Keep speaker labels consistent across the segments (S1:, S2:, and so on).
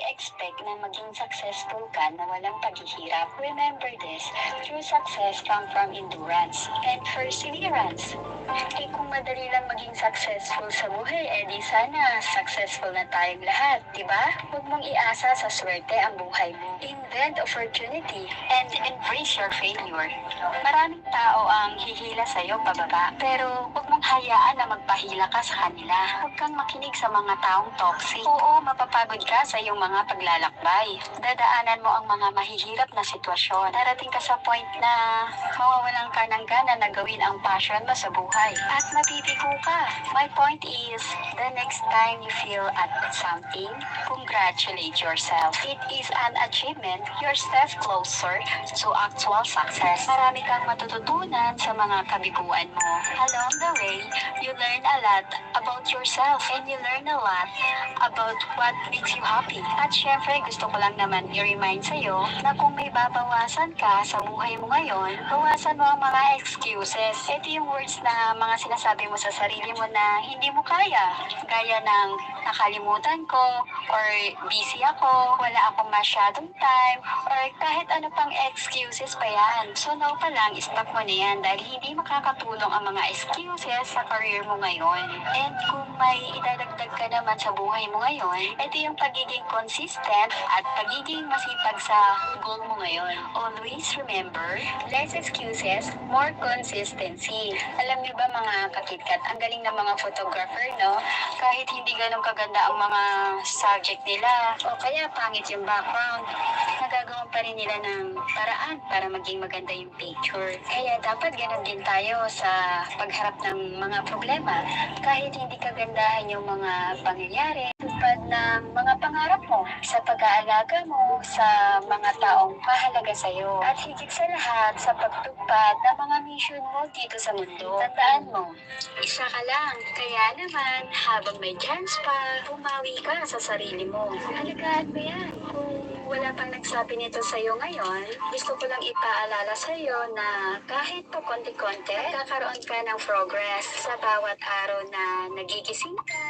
S1: expect na maging successful ka na walang paghihirap. Remember this, true success comes from endurance and perseverance. Kung madali lang maging successful sa buhay, di sana successful na tayong lahat, di ba? Huwag mong iasa sa swerte ang buhay mo. Invent opportunity and embrace your failure. Maraming tao ang hihila sa'yo pababa, pero huwag mong hayaan na magpahila ka sa kanila. Huwag kang makinig sa mga taong toxic. Oo, mapapagod ka sa iyong mga paglalakbay. Dadaanan mo ang mga mahihirap na sitwasyon. Darating ka sa point na mawawalan ka ng gana na gawin ang passion mo sa buhay. At mabibiko ka. My point is, the next time you feel at something, congratulate yourself. It is an achievement. You're step closer to actual success. Marami kang matututunan sa mga kabiguan mo. Along the way, you learn a lot about yourself and you learn a lot about what makes you happy. At syempre, gusto ko lang naman i-remind sa'yo na kung may babawasan ka sa buhay mo ngayon, bawasan mo ang mga excuses. Ito yung words na mga sinasabi mo sa sarili mo na hindi mo kaya. Gaya ng nakalimutan ko, or busy ako, wala akong masyadong time, or kahit ano pang excuses pa yan. So now pa lang, stop mo na yan dahil hindi makakatulong ang mga excuses sa career mo ngayon. And kung may idadagdag ka naman sa buhay mo ngayon, ito yung pagiging consistent at pagiging masipag sa goal mo ngayon. Always remember, less excuses, more consistency. Alam niyo ba mga kakitkat, ang galing ng mga photographer, no? Kahit hindi ganun kaganda ang mga subject nila, o kaya pangit yung background, nagagawa pa rin nila ng paraan para maging maganda yung picture. Kaya dapat ganun din tayo sa pagharap ng mga problema. Kahit hindi kagandahan yung mga pangyayari, tupad ng mga pangarap mo, sa pag-aalaga mo, sa mga taong mahalaga sa'yo, at higit sa lahat, sa pagtupad ng mga mission mo dito sa mundo. Tandaan mo, isa ka lang. Kaya naman, habang may chance pa, bumawi ka sa sarili mo. Alagaan mo yan. Kung wala pang nagsabi nito sa'yo ngayon, gusto ko lang ipaalala sa'yo na kahit pa konti-konti, kakaroon ka ng progress sa bawat araw na nagigising ka.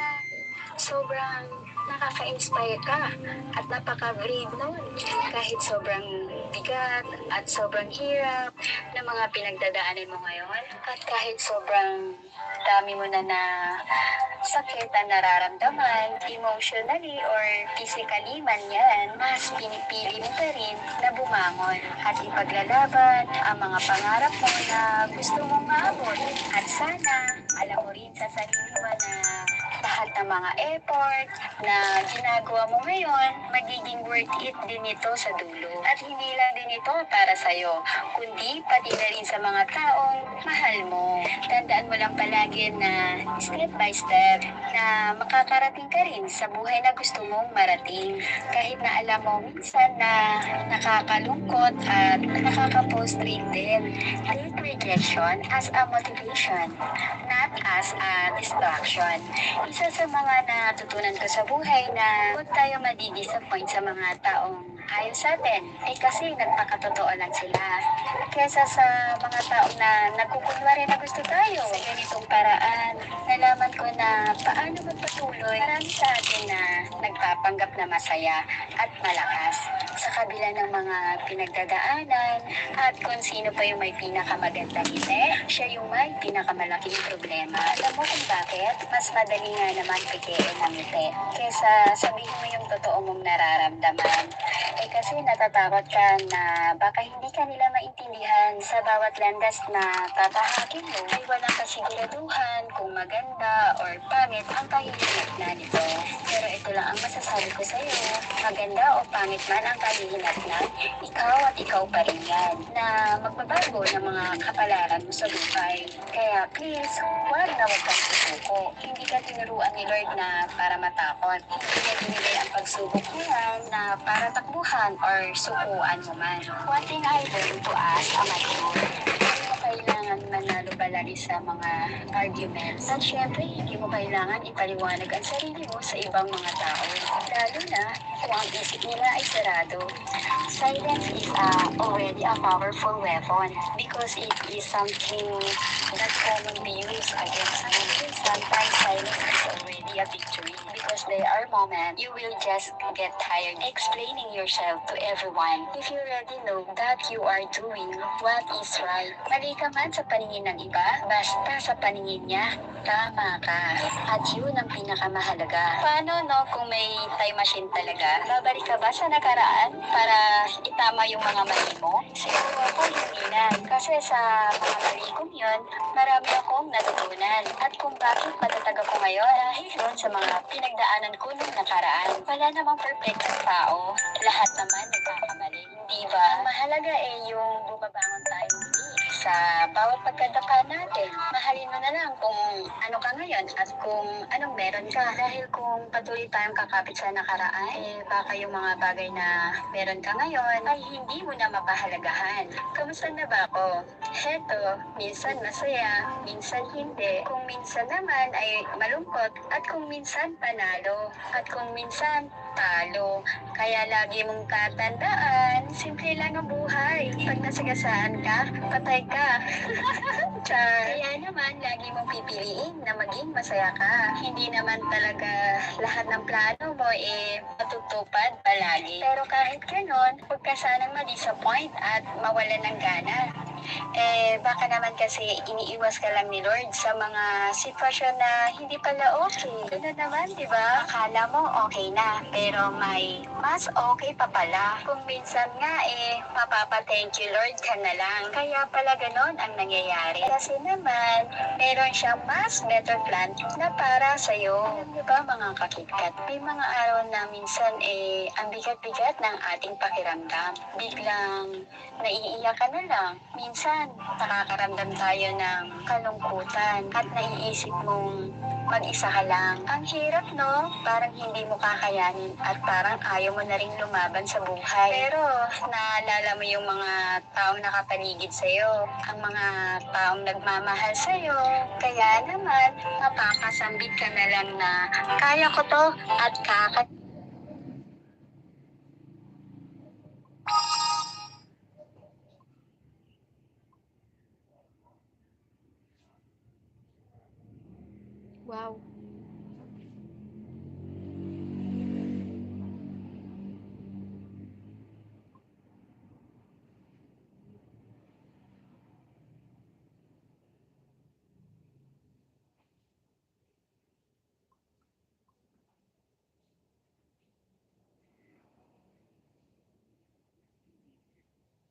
S1: Sobrang nakaka-inspire ka at napaka-brave nun. Kahit sobrang bigat at sobrang hirap ng mga pinagdadaanan mo ngayon, at kahit sobrang dami mo na sakit na nararamdaman, emotionally or physically man yan, mas pinipili mo pa rin na bumangon at ipaglalaban ang mga pangarap mo na gusto mong maabot. At sana, alam mo rin sa sarili mo na lahat ng mga effort na ginagawa mo ngayon, magiging worth it din ito sa dulo. At hindi lang din ito para sa'yo, kundi pati na rin sa mga taong mahal mo. Tandaan mo lang palagi na step by step na makakarating ka rin sa buhay na gusto mong marating. Kahit na alam mo minsan na nakakalungkot at nakaka-frustrate din. Take rejection as a motivation, not as a distraction. Isa sa mga natutunan ko sa buhay na huwag tayo madi-disappoint sa mga taong ayaw sa atin, kasi nagpakatotoo lang sila. Kesa sa mga taong na nagkukunwari na gusto tayo sa ganitong paraan, nalaman ko na paano magpatuloy. Marami sa atin na nagpapanggap na masaya at malakas sa kabila ng mga pinagdadaanan, at kung sino pa yung may pinakamagandang ngiti, siya yung may pinakamalaking problema. Alam mo kung bakit? Mas madali nga naman pikiin ang ngiti kesa sabihin mo yung totoo mong nararamdaman. Kasi natatakot ka na baka hindi ka nila maintindihan sa bawat landas na tatahakin mo. Ay walang kasiguraduhan kung maganda or pangit ang kahihinatnan nito. Pero ito lang ang masasabi ko sa'yo. Maganda o pangit man ang kahihinatnan, ikaw at ikaw pa rin yan. Na magbabago ng mga kapalaran mo sa buhay. Kaya please, huwag kang susuko. Hindi ka tinuruan ni Lord na para matakot. Hindi niya binigay ang pagsubok mo yan na para takbuhan or sukuan mo man. One thing I learned to ask a mature, hindi mo kailangan manalo palagi sa mga arguments. At syempre, hindi mo kailangan ipaliwanag ang sarili mo sa ibang mga tao. Lalo na kung ang isip nila ay sarado. Silence is already a powerful weapon because it is something that commonly used against us. sometimes silence is already a victory because there are moments you will just get tired explaining yourself to everyone. If you already know that you are doing what is right, mali ka man sa paningin ng iba, basta sa paningin niya, tama ka. At yun ang pinakamahalaga. Paano no kung may time machine talaga? Babalik ka ba sa nakaraan para itama yung mga mali mo? Siguro ako hindi na. Kasi sa mga mali kong yun, marami akong natutunan. At kung bakit matatag ako ngayon, dahil yun sa mga pinagdaanan ko nung nakaraan. Wala namang perfect na tao. Lahat naman nagkakamali. Hindi ba? Ang mahalaga yung bumabangon tayo muli sa bawat pagkadapa natin. Mahalin mo na lang kung ano ka ngayon at kung anong meron ka. Dahil kung patuloy tayong kakapit sa nakaraan, baka yung mga bagay na meron ka ngayon ay hindi mo na mapahalagahan. Kamusta na ba ako? Heto, minsan masaya, minsan hindi. Kung minsan naman ay malungkot at kung minsan panalo at kung minsan talo. Kaya lagi mong tatandaan, simple lang ang buhay. Pag nasagasaan ka, patay ka. Kaya naman, lagi mong pipiliin na maging masaya ka. Hindi naman talaga lahat ng plano mo matutupad palagi. Pero kahit ganon, huwag ka sanang ma-disappoint at mawalan ng gana. Baka naman kasi iniiwas ka lang ni Lord sa mga sitwasyon na hindi pala okay. Ano naman, di ba? Akala mo okay na, pero may mas okay pa pala. Kung minsan nga mapapa-thank you Lord ka na lang. Kaya pala ganon ang nangyayari. Kasi naman, meron siyang mas better plan na para sa'yo. Alam niyo ba mga kakitkat, may mga araw na minsan ang bigat-bigat ng ating pakiramdam. Biglang naiiyak ka na lang. Minsan, nakakaramdam tayo ng kalungkutan at naiisip mong mag-isa ka lang. Ang hirap, no? Parang hindi mo kakayanin at parang ayaw mo na rin lumaban sa buhay. Pero, naalala mo yung mga taong nakapaligid sa'yo, ang mga taong nagmamahal sa'yo. Kaya naman, mapapasambit ka na lang na kaya ko to at
S2: Wow.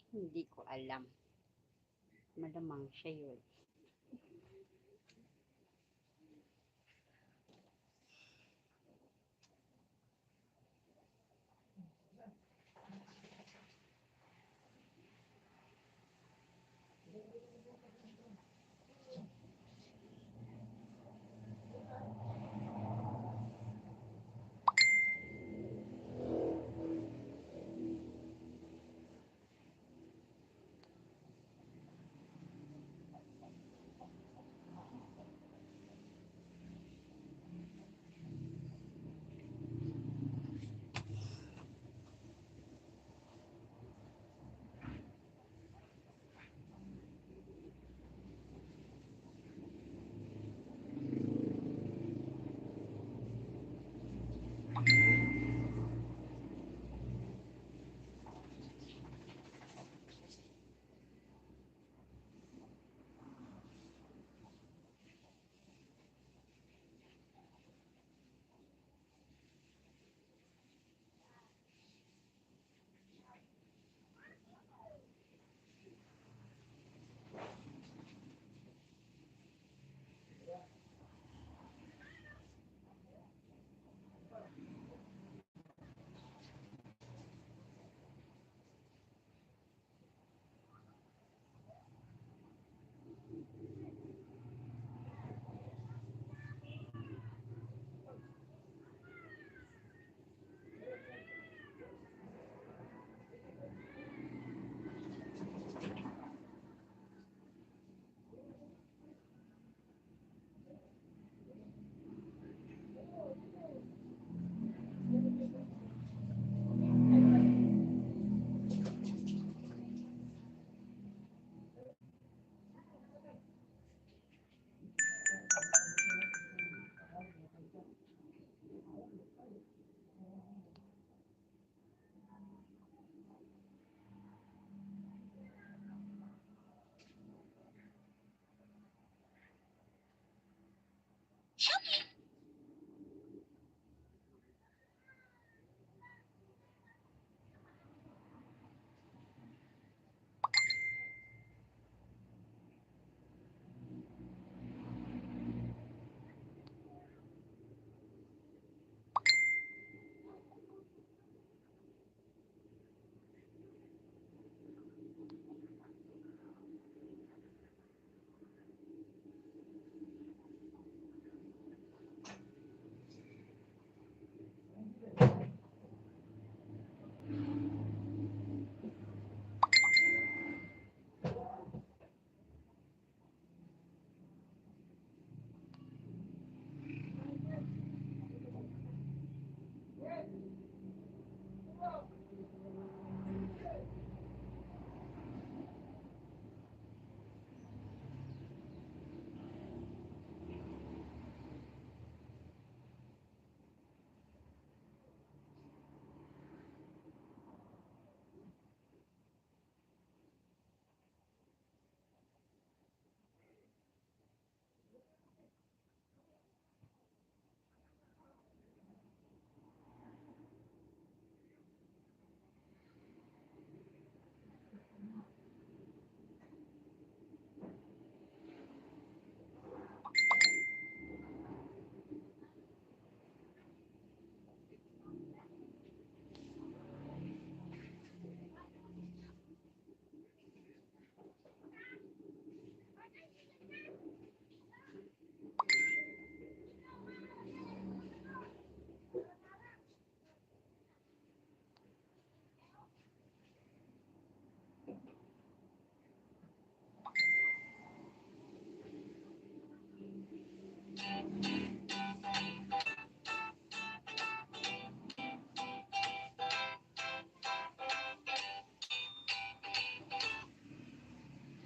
S2: Hindi ko alam. Malamang siya yun.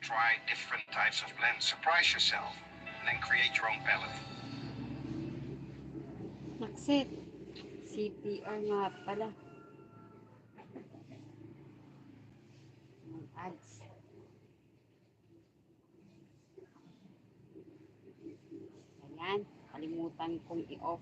S3: Try different types of blends, surprise yourself, and then create your own palette.
S2: Naksit. CTR nga pala. Ads. Ayan. Kalimutan kong i-off.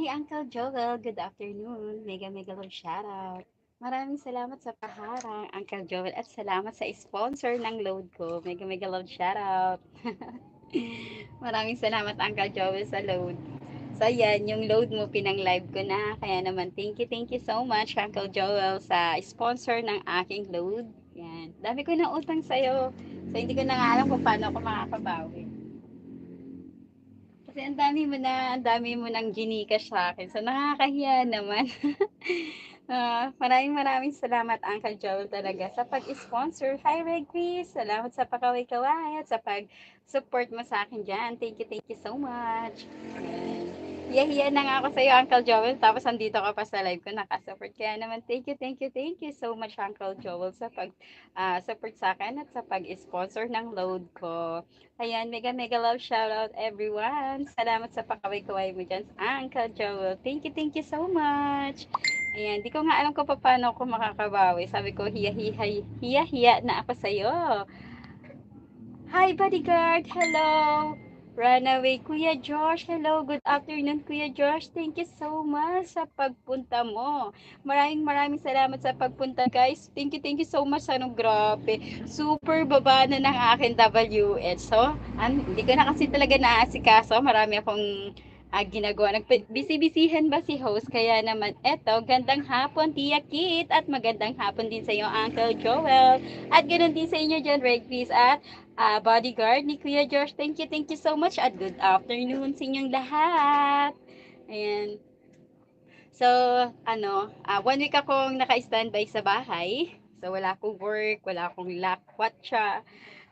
S2: Hi, Uncle Joel. Good afternoon. Mega mega love shoutout. Maraming salamat sa paharang, Uncle Joel, at salamat sa sponsor ng load ko. Mega mega love shoutout. Maraming salamat, Uncle Joel, sa load. So, yan, yung load mo, pinang-live ko na. Kaya naman, thank you so much, Uncle Joel, sa sponsor ng aking load. Yan. Dami ko na utang sa'yo. So, hindi ko na nga alam kung paano ako makakabawi. Kasi ang dami mo nang ginikas sa akin. So, nakakahiya naman. Maraming salamat, Uncle Joel, talaga sa pag-sponsor. Hi, Red Chris. Salamat sa pakaway-kaway at sa pag-support mo sa akin dyan. Thank you so much. Ayan. Hiya-hiya na nga ako sa iyo, Uncle Joel. Tapos andito ka pa sa live ko, nakasupport. Kaya naman, thank you so much, Uncle Joel, sa pag-support sa akin at sa pag-sponsor ng load ko. Ayan, mega mega love shoutout everyone. Salamat sa pakaway-kaway mo dyan, Uncle Joel. Thank you so much. Ayan, di ko nga alam kung paano ako makakabawi. Sabi ko, hiya na ako sa'yo. Hi, bodyguard. Hello. Runaway, Kuya Josh. Hello, good afternoon, Kuya Josh. Thank you so much sa pagpunta mo. Maraming salamat sa pagpunta, guys. Thank you so much. Ano, grabe. Super baba na ng akin WH. So, hindi ko na kasi talaga naasikaso. Marami akong ginagawa. Busy-busyhan ba si host? Kaya naman, eto, gandang hapon, Tia Kit. At magandang hapon din sa iyo, Uncle Joel. At ganoon din sa inyo dyan, Red Chris. At bodyguard ni Kuya Josh. Thank you so much at good afternoon sa inyong lahat. Ayan. So, 1 week akong naka-standby sa bahay. So, wala akong work, wala akong lakwatsa.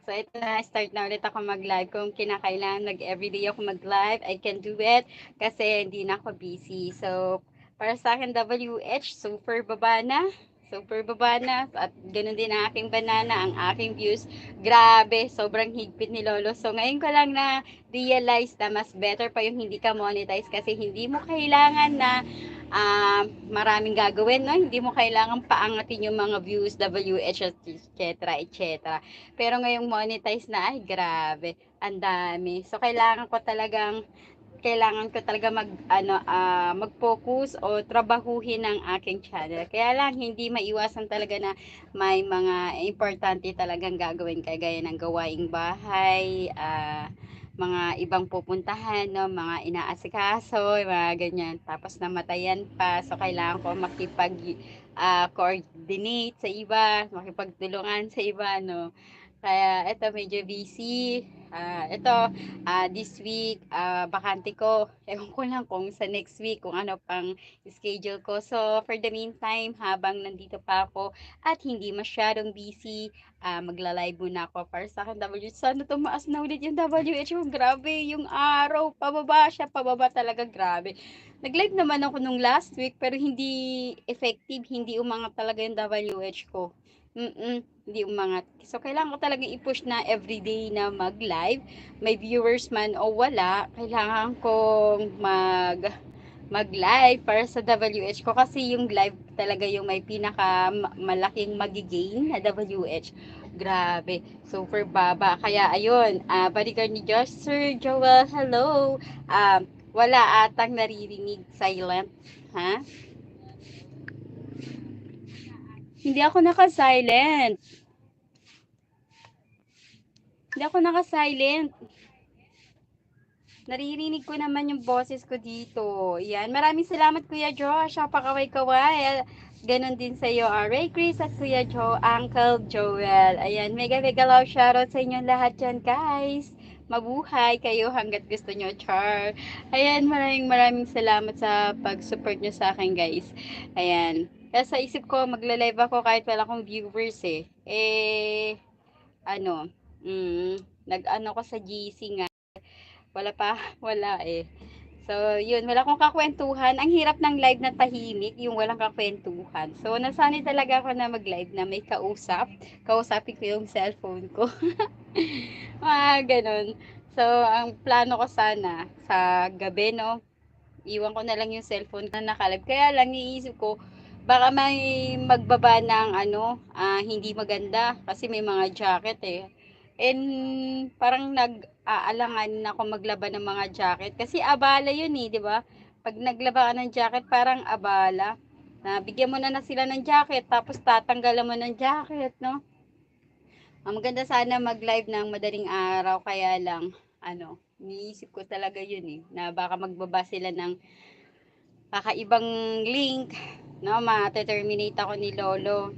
S2: So, ito na, start na ulit ako mag-live. Kung kinakailangan everyday ako mag-live, I can do it kasi hindi na ako busy. So, para sa akin, WH, super baba na. Super baba na. At ganun din ang aking banana, ang aking views. Grabe, sobrang higpit ni Lolo. So, ngayon ko lang na realize na mas better pa yung hindi ka monetize kasi hindi mo kailangan na maraming gagawin, no? Hindi mo kailangan paangatin yung mga views, WH, etc. Pero ngayong monetize na, ay grabe, ang dami. So kailangan ko talaga mag-focus o trabahuhin ng aking channel. Kaya lang hindi maiwasan talaga na may mga importante talagang gagawin kagaya ng gawaing bahay, mga ibang pupuntahan, no, mga inaasikaso, mga ganyan. Tapos namatayan pa, so kailangan ko coordinate sa iba, makipagtulungan sa iba, no. Kaya ito medyo busy. This week, bakante ko. Ewan ko lang kung sa next week, kung ano pang schedule ko. So, for the meantime, habang nandito pa ako at hindi masyadong busy, magla-live muna ako para sa akin WH. Sana tumaas na ulit yung WH. Grabe, yung araw, pababa talaga, grabe. Nag-live naman ako nung last week, pero hindi effective, hindi umangat talaga yung WH ko. Hindi umangat. So, kailangan ko talaga i-push na everyday na mag-live. May viewers man o wala, kailangan kong mag-live para sa WH ko kasi yung live talaga yung may pinaka malaking magigain na WH. Grabe, super baba. Kaya ayun, bodyguard ni Josh, Sir Joel, hello. Wala atang naririnig, silent. Ha? Hindi ako naka-silent. Hindi ako naka-silent. Naririnig ko naman yung boses ko dito. Yan. Maraming salamat, Kuya Josh. Pakaway-kaway. Ganon din sa iyo, Ray Chris at Kuya Uncle Joel. Ayan. Mega love shoutout sa inyong lahat dyan, guys. Mabuhay kayo hanggat gusto nyo, Char. Ayan. Maraming salamat sa pag-support nyo sa akin, guys. Ayan. Kaya sa isip ko, magla-live ako kahit wala akong viewers eh. Nag-ano ko sa GC nga. Wala eh. So, yun, wala akong kakwentuhan. Ang hirap ng live na tahimik, yung walang kakwentuhan. So, nasanay talaga ako na mag-live na may kausap. Kausapin ko yung cellphone ko. Ganun. So, ang plano ko sana, sa gabi, no, iwan ko na lang yung cellphone na nakalive. Kaya lang, niisip ko, baka may magbaba ng hindi maganda kasi may mga jacket eh. And parang nag-aalangan na ako maglaban ng mga jacket kasi abala yun eh, 'di ba? Pag naglaba ka ng jacket, parang abala. Bigyan mo na sila ng jacket, tapos tatanggalan mo ng jacket, no? Maganda sana mag-live ng madaling araw, kaya lang, iniisip ko talaga yun eh, na baka magbaba sila ng kakaibang link, no? Ma-terminate ako ni Lolo.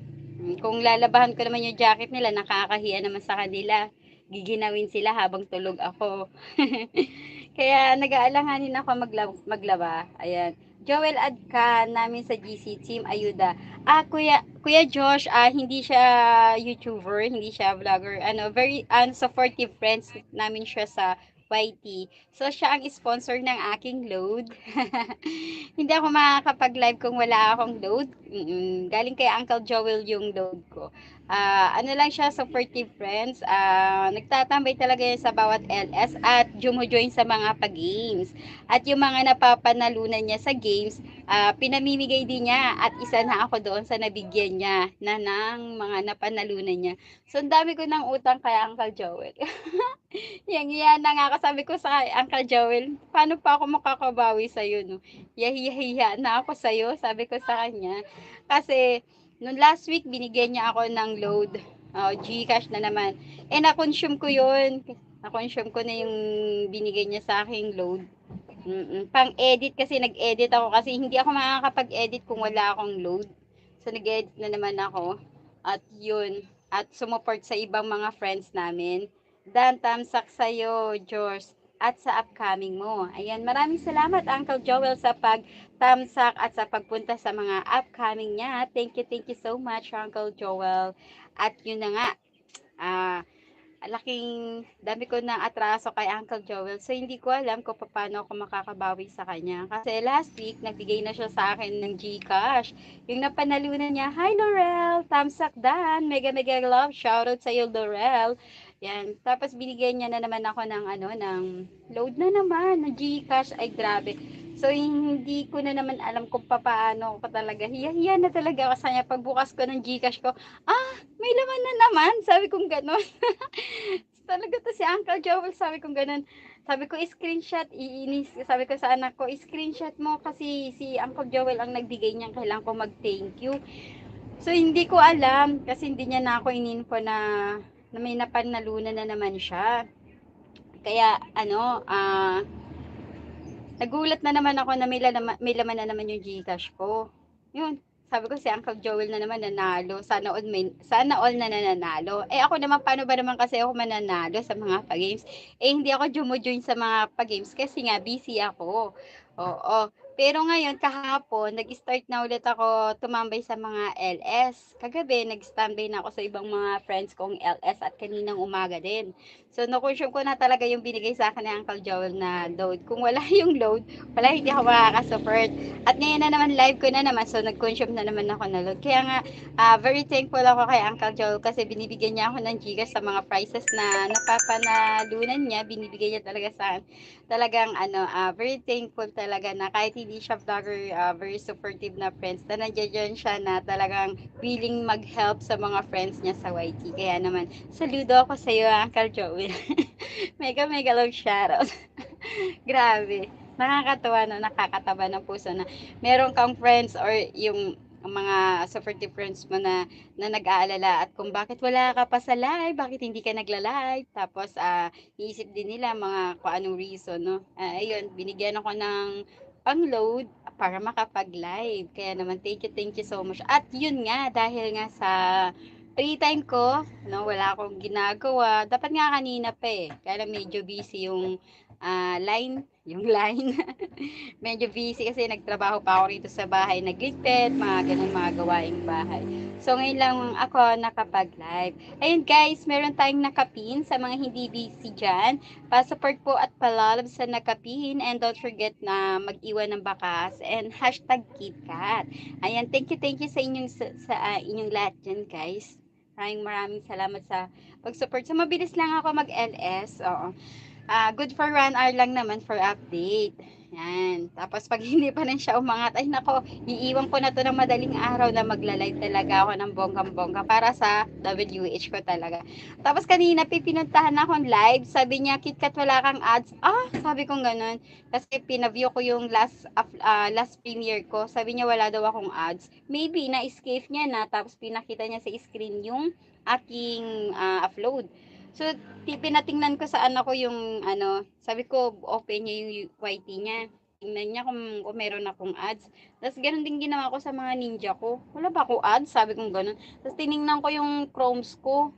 S2: Kung lalabahan ko naman yung jacket nila, nakakahiya naman sa kanila. Giginawin sila habang tulog ako. Kaya nag-aalanganin ako maglaba. Ayan. Joel Adka namin sa GC Team Ayuda. Kuya Josh, hindi siya YouTuber, hindi siya vlogger. Very supportive friends namin siya sa YT. So, siya ang sponsor ng aking load. Hindi ako makakapag-live kung wala akong load. Galing kay Uncle Joel yung load ko. Ano lang siya, supportive friends. Nagtatambay talaga yan sa bawat LS at jumo-join sa mga pag-games. At yung mga napapanalunan niya sa games, pinamimigay din niya at isa na ako doon sa nabigyan niya ng mga napanalunan niya. So, ang dami ko ng utang kay Uncle Joel. Yang na nga ako, sabi ko sa Uncle Joel, paano pa ako makakabawi sa'yo, no? Yahiya na ako sa'yo, sabi ko sa kanya. Kasi, nung last week, binigyan niya ako ng load. Gcash na naman. Na-consume ko yun. Na-consume ko na yung binigay niya sa aking load. Pang-edit kasi, nag-edit ako kasi hindi ako makakapag-edit kung wala akong load. So, nag-edit na naman ako. At yun, at sumuport sa ibang mga friends namin. Dan, tamsak sa'yo, George, at sa upcoming mo. Ayan, maraming salamat, Uncle Joel, sa pag-tamsak at sa pagpunta sa mga upcoming niya. Thank you so much, Uncle Joel. At yun na nga, dami ko na atraso kay Uncle Joel. So, hindi ko alam kung paano ako makakabawi sa kanya. Kasi last week, nagbigay na siya sa akin ng Gcash. Yung napanalunan niya, hi Laurel, tamsak Dan, mega love, shoutout sa iyo Laurel. Yan. Tapos binigyan niya na naman ako ng load na naman, ng Gcash. Ay, grabe. So, hindi ko na naman alam kung paano ko talaga. Hiya na talaga ako sa kanya. Pagbukas ko ng Gcash ko, may laman na naman. Sabi kong gano'n. Talaga to si Uncle Joel, sabi kong ganun. Sabi ko, screenshot, sabi ko sa anak ko, screenshot mo kasi si Uncle Joel ang nagbigay niyan, kailangan ko mag-thank you. So, hindi ko alam, kasi hindi niya na ako ininfo na may napanalunan na naman siya. Kaya, nagulat na naman ako na may laman na naman yung Gcash ko. Yun. Sabi ko si Uncle Joel na naman nanalo. Sana all na nananalo. Ako naman, paano ba naman kasi ako mananalo sa mga pag-games? Hindi ako jumo-join sa mga pag-games kasi nga busy ako. Oo. Pero ngayon, kahapon, nag-start na ulit ako tumambay sa mga LS. Kagabi, nag-standby na ako sa ibang mga friends kong LS at kaninang umaga din. So, na-consume ko na talaga yung binigay sa akin ni Uncle Joel na load. Kung wala yung load, hindi ako makaka-support. At ngayon na naman, live ko na naman. So, nag-consume na naman ako na load. Kaya nga, very thankful ako kay Uncle Joel kasi binibigyan niya ako ng Gcash sa mga prizes na napapanalunan niya. Binibigyan niya talaga sa akin. Talagang, very thankful talaga na kahit hindi siya vlogger, very supportive na friends, na nandiyan siya na talagang willing mag-help sa mga friends niya sa YT. Kaya naman, saludo ako sa iyo, Uncle Joel. mega love shoutout. Grabe. Nakakatawa, no? Nakakataba ng puso na meron kang friends or yung mga supportive friends mo na nag-aalala at kung bakit wala ka pa sa live, bakit hindi ka nagla-live, tapos iisip din nila mga kung anong reason, no? Ayun, binigyan ako ng pang-load para makapag-live. Kaya naman, thank you so much. At yun nga, dahil nga sa free time ko, no, wala akong ginagawa. Dapat nga kanina pa kaya medyo busy yung line. Medyo busy kasi nagtrabaho pa ako rito sa bahay, nagligpit, mga ganun mga gawaing bahay. So, ngayon lang ako nakapag-live. Ayun guys, meron tayong nakapin sa mga hindi busy dyan. Pa-support po at pa-love sa nakapin and don't forget na mag-iwan ng bakas and #KitKat. Ayan, thank you sa inyong lahat dyan guys. Maraming salamat sa pag-support. So, mabilis lang ako mag-LS. Oo. Good for 1 hour lang naman for update. Yan. Tapos pag hindi pa rin siya umangat, ay nako, iiwan ko na to ng madaling araw na magla-live talaga ako ng bonggang-bongga para sa WH ko talaga. Tapos kanina pinuntahan akong live, sabi niya, KitKat wala kang ads. Ah, sabi kong ganun. Kasi pinaview ko yung last premiere ko. Sabi niya wala daw akong ads. Maybe na-escape niya na, tapos pinakita niya sa screen yung aking upload. So, pinatingnan ko sa anak ko yung sabi ko, open niya yung YT niya. Tingnan niya kung meron akong ads. Tapos, ganun din ginawa ko sa mga ninja ko. Wala ba ako ads? Sabi kong ganun. Tapos, tiningnan ko yung Chromes ko.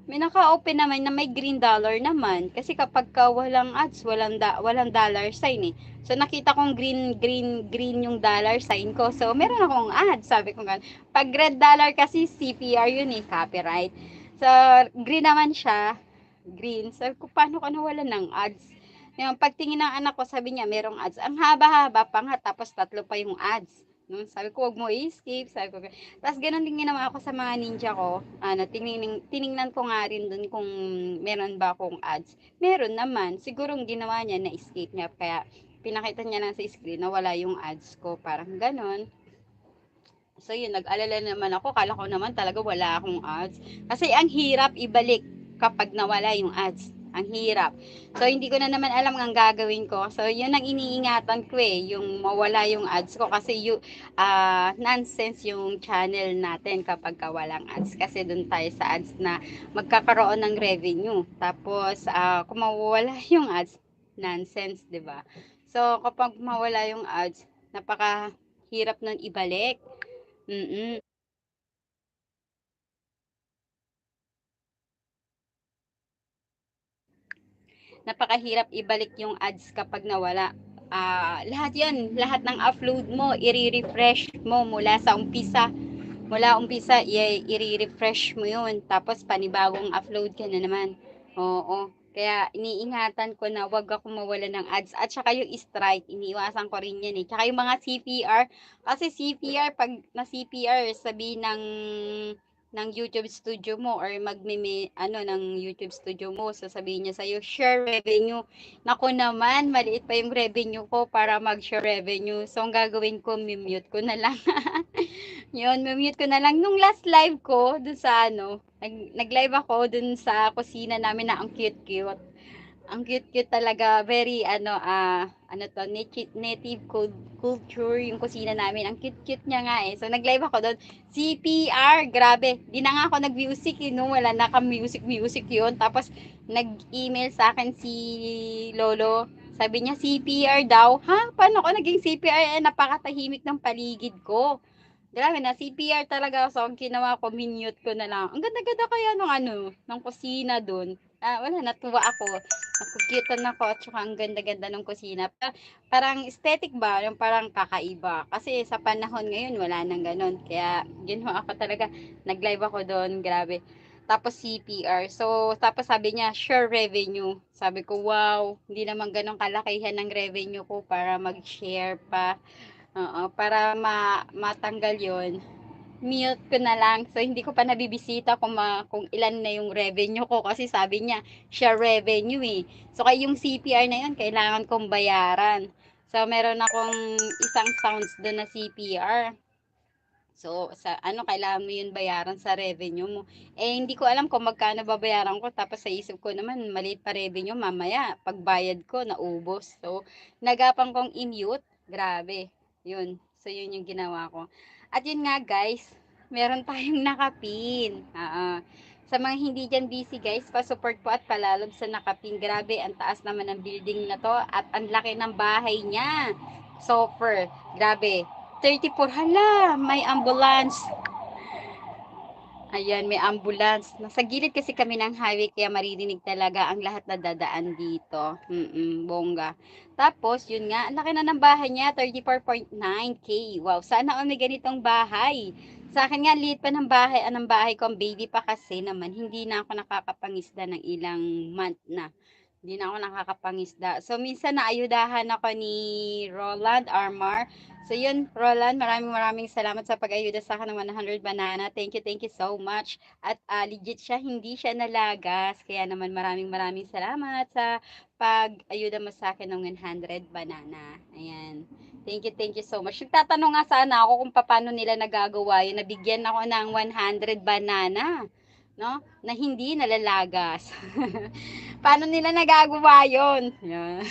S2: May naka-open naman na may green dollar naman. Kasi kapag ka walang ads, walang dollar sign eh. So, nakita kong green yung dollar sign ko. So, meron akong ads. Sabi ko ganun. Pag red dollar kasi, CPR yun eh, copyright. So, green naman siya. Green. Sabi ko, paano ka nawalan ng ads? Yung pagtingin ng anak ko, sabi niya, merong ads. Ang haba-haba pa nga, tapos 3 pa yung ads. No? Sabi ko, wag mo i-skip. Sabi ko, tapos ganun din ginawa ako sa mga ninja ko. Tiningnan ko nga rin dun kung meron ba akong ads. Meron naman. Siguro ang ginawa niya, na-escape niya. Kaya pinakita niya lang sa screen na wala yung ads ko. Parang ganun. So yun, nag-alala naman ako. Kala ko naman talaga wala akong ads. Kasi ang hirap ibalik kapag nawala yung ads. Ang hirap. So hindi ko na naman alam ang gagawin ko. So yun ang iniingatan ko eh, yung mawala yung ads ko kasi nonsense yung channel natin kapag walang ads. Kasi dun tayo sa ads na magkakaroon ng revenue. Tapos kung mawala yung ads, nonsense, 'di ba? So kapag mawala yung ads, napakahirap nun ibalik. Mm. Napakahirap ibalik yung ads kapag nawala. Lahat 'yan, lahat ng upload mo, i-refresh mo mula sa umpisa. Mula umpisa, i-refresh mo 'yun. Tapos panibagong upload ka na naman. Oo. Kaya iniingatan ko na wag ako mawala ng ads. At saka yung strike, iniiwasan ko rin yan eh. Tsaka yung mga CPR. Kasi CPR, pag na CPR, sabi ng YouTube studio mo or ng YouTube studio mo, sasabihin niya sa'yo, share revenue. Naku naman, maliit pa yung revenue ko para mag-share revenue. So, ang gagawin ko, mute ko na lang. Yun, mute ko na lang. Nung last live ko, dun sa nag-live ako dun sa kusina namin na ang cute-cute. Ang cute-cute talaga, very native culture yung kusina namin. Ang cute-cute niya nga eh. So nag-live ako doon. CPR, grabe. Di na nga ako nag-music, no? Wala na kang music yun. Tapos nag-email sa akin si Lolo. Sabi niya CPR daw. Ha? Paano ako naging CPR? Napakatahimik ng paligid ko. Grabe na, CPR talaga. So, ang ginawa ko, minute ko na lang. Ang ganda-ganda kaya ng kusina doon. Wala, natuwa ako. Nakukitan ako at saka ang ganda-ganda ng kusina. Parang aesthetic ba? Yung parang kakaiba. Kasi sa panahon ngayon, wala nang ganun. Kaya, ginawa ako talaga. Nag-live ako doon. Grabe. Tapos CPR. So, tapos sabi niya, share revenue. Sabi ko, wow, hindi naman ganun kalakihan ng revenue ko para mag-share pa. Oo, para matanggal yon, mute ko na lang. So, hindi ko pa nabibisita kung ilan na yung revenue ko kasi sabi niya, share revenue eh. So, kaya yung CPR na yun, kailangan kong bayaran. So, meron akong isang sounds doon na CPR. So, kailangan mo yun bayaran sa revenue mo. Eh, hindi ko alam kung magkano babayaran ko. Tapos sa isip ko naman, maliit pa revenue. Mamaya, pagbayad ko, naubos. So, nagapang kong i-mute. Grabe. Yun. So, yun yung ginawa ko. At yun nga, guys, meron tayong nakapin. Sa mga hindi dyan busy, guys, pa-support po at palalob sa nakapin. Grabe, ang taas naman ng building na to. At ang laki ng bahay niya. Super. Grabe. 34, hala, may ambulance. Ayan, may ambulance. Nasa gilid kasi kami ng highway kaya maririnig talaga ang lahat na dadaan dito. Bongga. Tapos, yun nga, ang laki na ng bahay niya, 34.9K. Wow, sana all may ganitong bahay. Sa akin nga, liit pa ng bahay. Anong bahay ko, ang baby pa kasi naman. Hindi na ako nakakapangisda ng ilang month na. Hindi na ako nakakapangisda. So, minsan naayudahan ako ni Roland Armar. So, yun, Roland, maraming salamat sa pag-ayuda sa akin ng 100 banana. Thank you so much. At legit siya, hindi siya nalagas. Kaya naman maraming salamat sa pag-ayuda mo sa akin ng 100 banana. Ayan. Thank you so much. Nagtatanong nga sana ako kung paano nila nagagawa yun. Nabigyan ako ng 100 banana, no? Na hindi nalalagas. Paano nila nagagawa yun? Yan.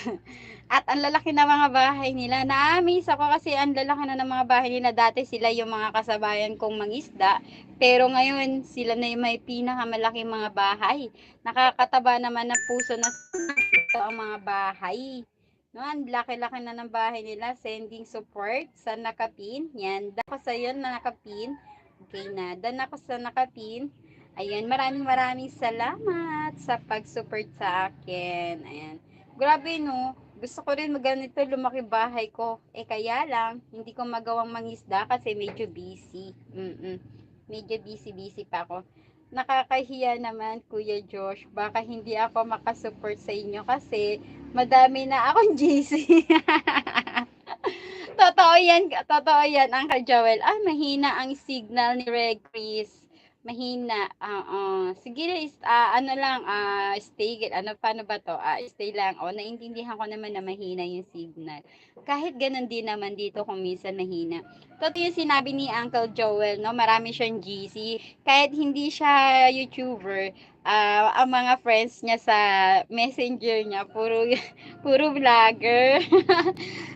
S2: At ang lalaki na mga bahay nila. Na-amaze ako kasi ang lalaki na ng mga bahay nila. Dati sila yung mga kasabayan kong mangisda. Pero ngayon, sila na yung may pinakamalaking mga bahay. Nakakataba naman ng puso na ito ang mga bahay. No, ang laki-laki na ng bahay nila. Sending support sa Nakapin. Yan. Dako sa yun na Nakapin. Okay na. Dan ako sa Nakapin. Ayan, maraming salamat sa pag-support sa akin. Ayan. Grabe no, gusto ko rin ganito lumaki bahay ko. Kaya lang, hindi ko magawang mangisda kasi medyo busy. Medyo busy pa ako. Nakakahiya naman, Kuya Josh. Baka hindi ako makasupport sa inyo kasi madami na akong GC. Totoo yan, Uncle Joel. Mahina ang signal ni Reg Chris. Mahina. Sige, ano lang, stay, paano ba to? Stay lang. Naintindihan ko naman na mahina yung signal. Kahit ganun din naman dito kung minsan mahina. Totoo yung sinabi ni Uncle Joel, no? Marami siyang GC. Kahit hindi siya YouTuber, ang mga friends niya sa messenger niya, puro vlogger.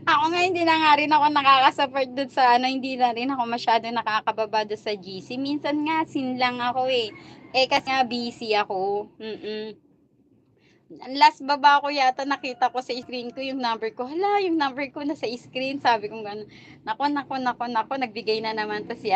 S2: Ako nga hindi na nga rin ako nakaka-support dun sa hindi na rin ako masyado nakakababa dun sa GC. Minsan nga sinlang ako kasi nga busy ako. Last baba ko yata nakita ko sa screen ko yung number ko. Hala, yung number ko na sa screen. Sabi ko gano'n. Nako, nagbigay na naman to si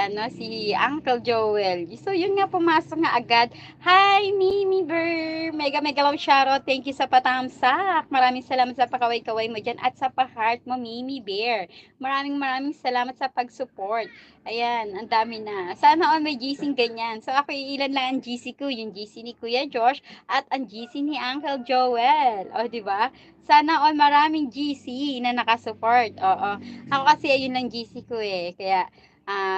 S2: Uncle Joel. So, yun nga, pumasok nga agad. Hi, Mimi Burr! Mega love shoutout. Thank you sa patamsak. Maraming salamat sa pakaway-kaway mo dyan at sa pa-heart mo, Mimi Bear. Maraming salamat sa pag-support. Ayan, ang dami na. Sana all may GC ganyan. So, ako ilan lang ang GC ko. Yung GC ni Kuya Josh at ang GC ni Uncle Joel. O, di ba? Sana all maraming GC na nakasupport. Oo. Ako kasi ayun lang GC ko Kaya,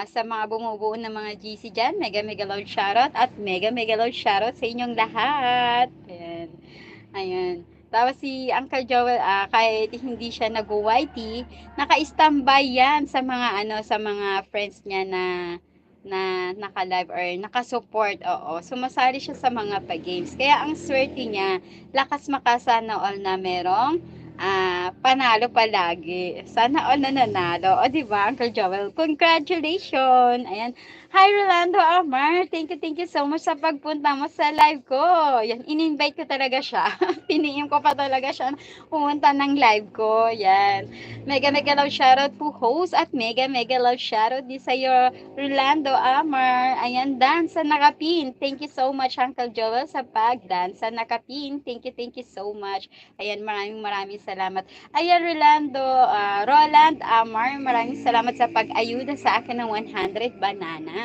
S2: sa mga bumubuo ng mga GC dyan, mega love shoutout at mega love shoutout sa inyong lahat. Ayan. Ayun. Tapos si Uncle Joel, kahit hindi siya nag-YT, naka-standby yan sa mga sa mga friends niya na naka-live or naka-support. Oo, sumasali siya sa mga pa-games. Kaya ang swerte niya, lakas makasana all na merong panalo palagi. Sana all na nanalo. O, di ba, Uncle Joel? Congratulations! Ayan. Hi, Rolando Amar. Thank you so much sa pagpunta mo sa live ko. Yan, in-invite ko talaga siya. Piniim ko pa talaga siya pumunta ng live ko. Yan. Mega love shoutout po host at mega love shoutout din sa'yo, Rolando Amar. Ayan, dance sa Nakapin. Thank you so much, Uncle Joel, sa pag-dance sa Nakapin. Thank you so much. Ayan, maraming salamat. Ayan, Roland Amar, maraming salamat sa pag-ayuda sa akin ng 100 banana.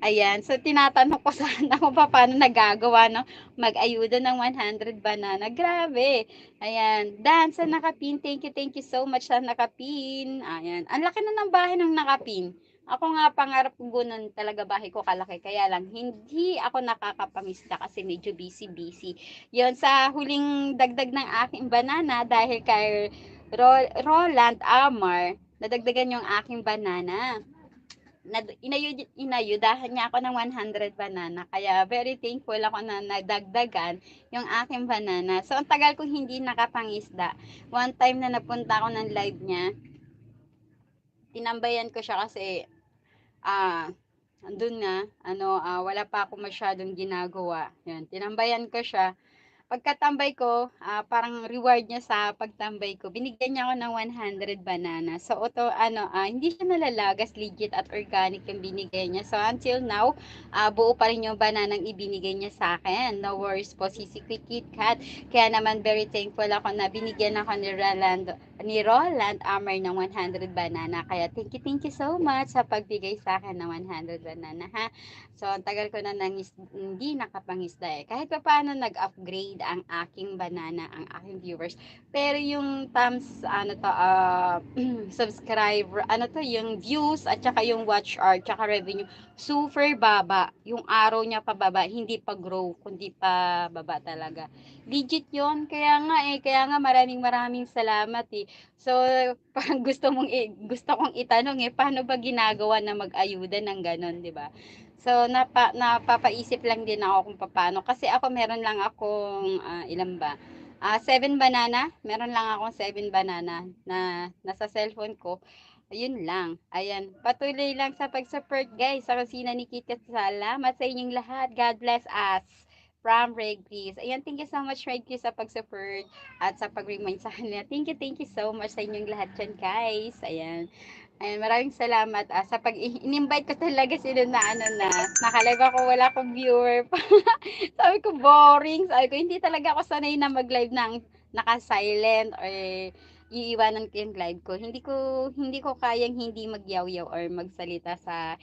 S2: Ayan, so tinatanong ko sana kung paano nagagawa mag-ayuda ng 100 banana. Grabe. Ayan, Dan sa Nakapin. Thank you so much sa Nakapin. Ayan, ang laki na ng bahay ng Nakapin. Ako nga, pangarap ko ganun talaga bahay ko kalaki. Kaya lang, hindi ako nakakapangisda kasi medyo busy. Yun, sa huling dagdag ng aking banana, dahil kay Roland Amar, nadagdagan yung aking banana. Inayudahan niya ako ng 100 banana. Kaya very thankful ako na nadagdagan yung aking banana. So, ang tagal kong hindi nakapangisda. One time na napunta ako ng live niya, tinambayan ko siya kasi andun nga, wala pa ako masyadong ginagawa. Yan, tinambayan ko siya. Pagkatambay ko, parang reward niya sa pagtambay ko, binigyan niya ako ng 100 banana. So, hindi siya nalalagas, legit at organic yung binigay niya. So, until now, buo pa rin yung bananang ibinigay niya sa akin. No worries po, Sisi Kit Kat. Kaya naman, very thankful ako na binigyan ako ni Roland Amar ng 100 banana. Kaya, thank you so much sa pagbigay sa akin ng 100 banana, ha? So, ang tagal ko na hindi nakapangisda Kahit pa paano nag-upgrade. mag-feed ang aking banana, ang aking viewers. Pero yung thumbs, subscriber, yung views, at saka yung watch hour, tsaka revenue, super baba. Yung araw niya pababa, hindi pa grow, kundi pa baba talaga. Legit yon, kaya nga maraming salamat eh. So, parang gusto kong itanong paano ba ginagawa na mag-ayuda ng ganon, di ba? So, napapaisip lang din ako kung paano. Kasi ako, meron lang akong, ilan ba? 7 banana. Meron lang akong 7 banana na nasa cellphone ko. Ayun lang. Ayan. Patuloy lang sa pag-support, guys. Sa kusina ni Kitkat. Salamat sa inyong lahat. God bless us. From Reg Chris. Ayan, thank you so much, Reg Chris, sa pag-support at sa pag-remind sa kanila. Thank you so much sa inyong lahat dyan, guys. Ayan. Ayan, maraming salamat sa in-invite ko talaga sila na naka-live ako, wala akong viewer pa. Sabi ko boring, sabi ko hindi talaga ako sanay na mag-live ng naka-silent or iiwanan ko yung live ko. Hindi ko kayang hindi magyaw-yaw or magsalita sa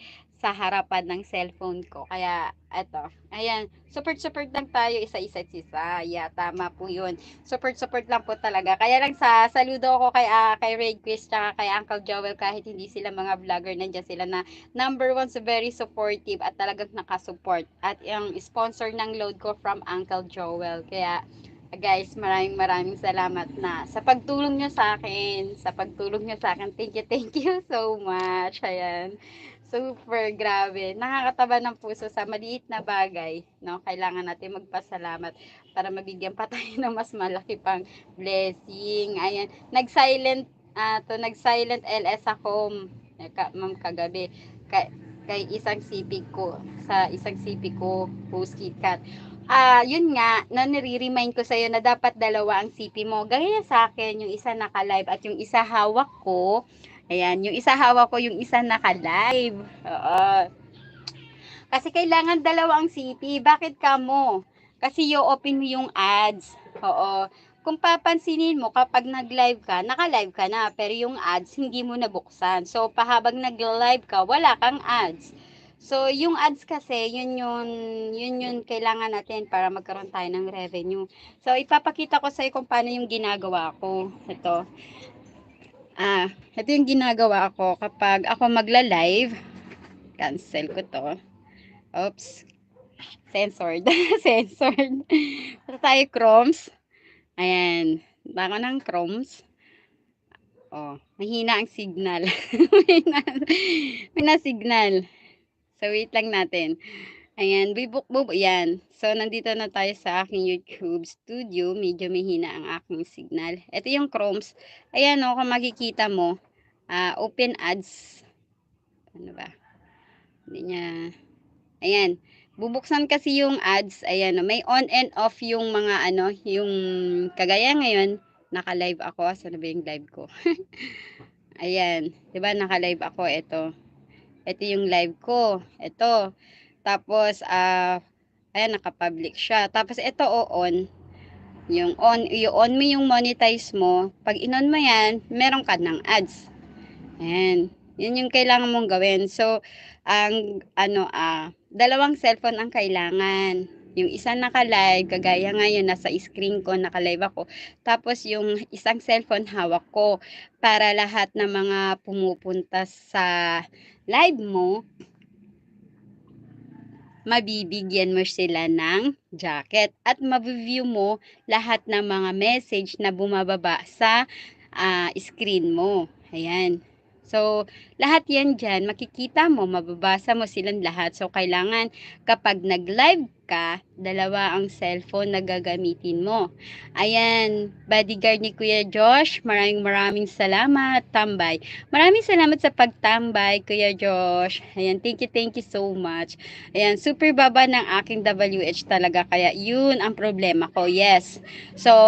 S2: harapan ng cellphone ko. Kaya eto, ayan, support lang tayo isa-isa't isa. Yeah, tama po 'yun. Support lang po talaga. Kaya lang saludo ako kay Ray Chris tsaka kay Uncle Joel, kahit hindi sila mga vlogger, nandiyan sila na number one, so very supportive at talagang nakasupport. At yung sponsor ng load ko from Uncle Joel. Kaya guys, maraming salamat na sa pagtulong nyo sa akin. Thank you so much. Ayan. Super grabe. Nakakataba ng puso sa maliit na bagay, no? Kailangan natin magpasalamat para mabigyan pa tayo ng mas malaki pang blessing. Ayan. Nag-silent LS ako, ma'am, kagabi. Kay isang sipig ko, post KitKat. Yun nga, na nire-remind ko sa'yo na dapat dalawa ang CP mo. Gaya sa akin, yung isa naka-live at yung isa hawak ko. Ayan, yung isa hawak ko, yung isa naka-live. Oo. Kasi kailangan dalawa ang CP. Bakit ka mo? Kasi i-open mo yung ads. Oo. Kung papansinin mo, kapag nag-live ka, naka-live ka na, pero yung ads, hindi mo nabuksan. So, pahabang nag-live ka, wala kang ads. So, yung ads kasi, yun yung kailangan natin para magkaroon tayo ng revenue. So, ipapakita ko sa'yo kung paano yung ginagawa ko. Ito yung ginagawa ko kapag ako magla-live. Cancel ko to. Oops. Censored. Ito tayo, Chromes. Ayan. Bako ng Chromes. Mahina ang signal. Mahina signal. So, wait lang natin. Ayan, yan. So, nandito na tayo sa aking YouTube studio. Medyo mahina ang aking signal. Ito yung Chromes. Ayan, kung makikita mo, open ads. Ano ba? Hindi niya. Ayan. Bubuksan kasi yung ads. Ayan, may on and off yung mga yung kagaya ngayon, naka-live ako. Saan ba yung live ko? Ayan. Diba, naka-live ako. Ito yung live ko. Ito. Tapos, ayan, naka-public siya. Tapos, ito on. I-on mo yung monetize mo. Pag in-on mo yan, meron ka ng ads. Ayan. Yun yung kailangan mong gawin. So, dalawang cellphone ang kailangan. Yung isa naka-live, kagaya ngayon, nasa screen ko, naka-live ako. Tapos, yung isang cellphone hawak ko para lahat ng mga pumupunta sa live mo, mabibigyan mo sila ng jacket at mabiview mo lahat ng mga message na bumababa sa screen mo. Ayan. So, lahat yan dyan, makikita mo, mababasa mo silang lahat. So, kailangan kapag nag-live ka, dalawa ang cellphone na gagamitin mo. Ayan, bodyguard ni Kuya Josh, maraming salamat, tambay. Maraming salamat sa pagtambay, Kuya Josh. Ayan, thank you so much. Ayan, super baba ng aking WH talaga, kaya yun ang problema ko, yes. So,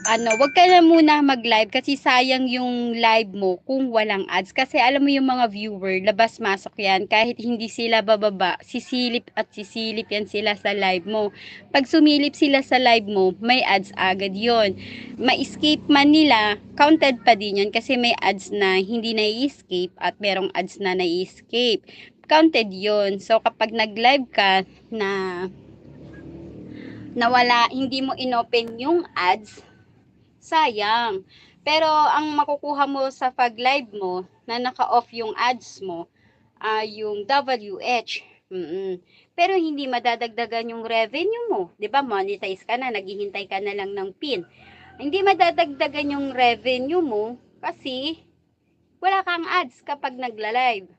S2: wag ka na muna mag-live kasi sayang yung live mo kung walang ads. Kasi alam mo yung mga viewer, labas-masok yan. Kahit hindi sila bababa, sisilip yan sila sa live mo. Pag sumilip sila sa live mo, may ads agad yon. Ma-escape man nila, counted pa din yan kasi may ads na hindi na-escape at merong ads na na-escape. Counted yon. So, kapag nag-live ka na hindi mo inopen yung ads, sayang. Pero ang makukuha mo sa pag-live mo na naka-off yung ads mo, yung WH. Pero hindi madadagdagan yung revenue mo. 'Di ba? Monetize ka na, naghihintay ka na lang ng PIN. Hindi madadagdagan yung revenue mo kasi wala kang ads kapag nagla-live.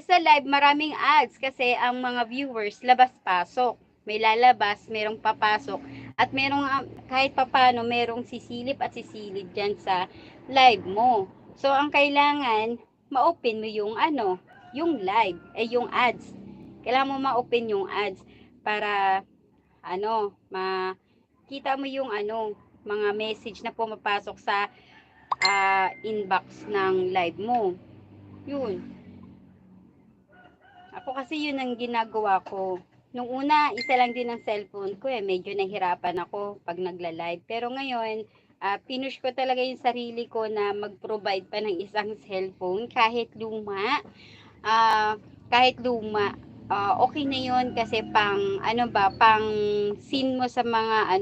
S2: Sa live, maraming ads kasi ang mga viewers labas-pasok. May lalabas, merong papasok, at merong kahit papano merong sisilip at sisilip dyan sa live mo. So, ang kailangan, ma-open mo yung yung live, yung ads. Kailangan mo ma-open yung ads para makita mo yung mga message na pumapasok sa inbox ng live mo. Yun. Ako kasi yun ang ginagawa ko. Nung una, isa lang din ang cellphone ko medyo nahirapan ako pag nagla-live. Pero ngayon, pinush ko talaga yung sarili ko na mag-provide pa ng isang cellphone kahit luma. Ah, kahit luma, okay na yun kasi pang seen mo sa mga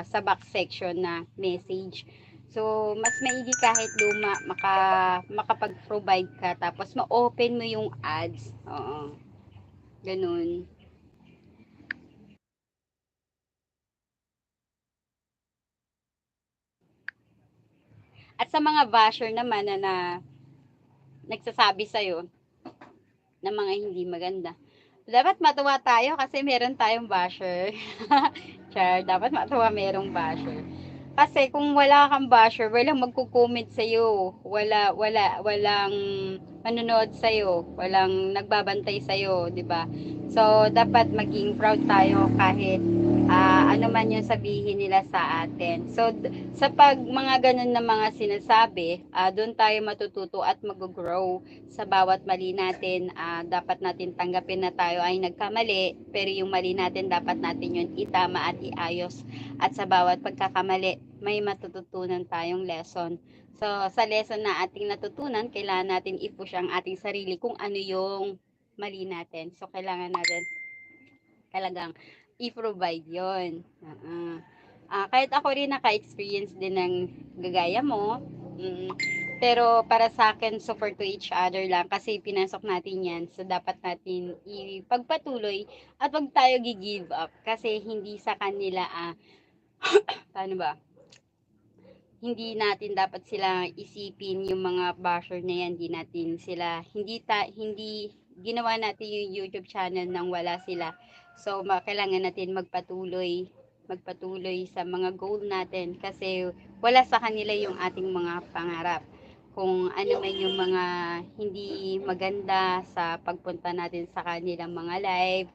S2: sa back section na message. So, mas maigi kahit luma, makapag-provide ka, tapos ma-open mo yung ads. Oo, ganun. At sa mga basher naman na nagsasabi sa'yo ng mga hindi maganda, dapat matuwa tayo kasi meron tayong basher. Char, dapat matuwa merong basher. Kasi kung wala kang basher, walang magko-comment sa'yo. Walang manonood sa'yo. Walang nagbabantay sa'yo, di ba? So, dapat maging proud tayo kahit ano man yung sabihin nila sa atin. So, sa mga ganun na mga sinasabi, doon tayo matututo at mag-grow sa bawat mali natin. Dapat natin tanggapin na tayo ay nagkamali, pero yung mali natin, dapat natin yun itama at iayos. At sa bawat pagkakamali, may matututunan tayong lesson. So, sa lesson na ating natutunan, kailangan natin i-push ang ating sarili kung ano yung mali natin. So, kailangan natin talagang i-provide yon. Kahit ako rin naka-experience din ng gagaya mo. Pero para sa akin, so for to each other lang kasi pinasok natin yan. So dapat natin ipagpatuloy at wag tayo gi-give up kasi hindi sa kanila paano ba? Hindi natin dapat sila isipin yung mga basher na yan, hindi ginawa natin yung YouTube channel nang wala sila. So kailangan natin magpatuloy sa mga goal natin kasi wala sa kanila yung ating mga pangarap. Kung ano man yung mga hindi maganda sa pagpunta natin sa kanilang mga live,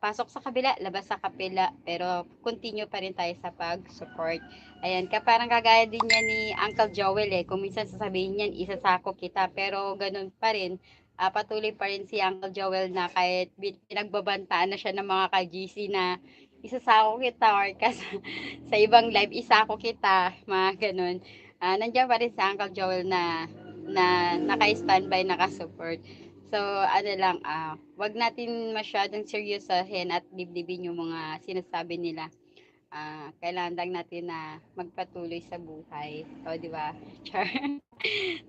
S2: pasok sa kabila, labas sa kapila, pero continue pa rin tayo sa pag-support. Ayan, parang kagaya din yan ni Uncle Joel kung minsan sasabihin niyan, isasako kita, pero ganun pa rin, patuloy pa rin si Uncle Joel na kahit pinagbabantaan na siya ng mga ka-GC na isasako kita or sa ibang live, isako kita, mga ganun. Nandiyan pa rin si Uncle Joel na naka-standby, naka-support. So, wag natin masyadong seryosohin at dibdibin yung mga sinasabi nila. Kailangan lang natin na magpatuloy sa buhay. O, di ba? Char.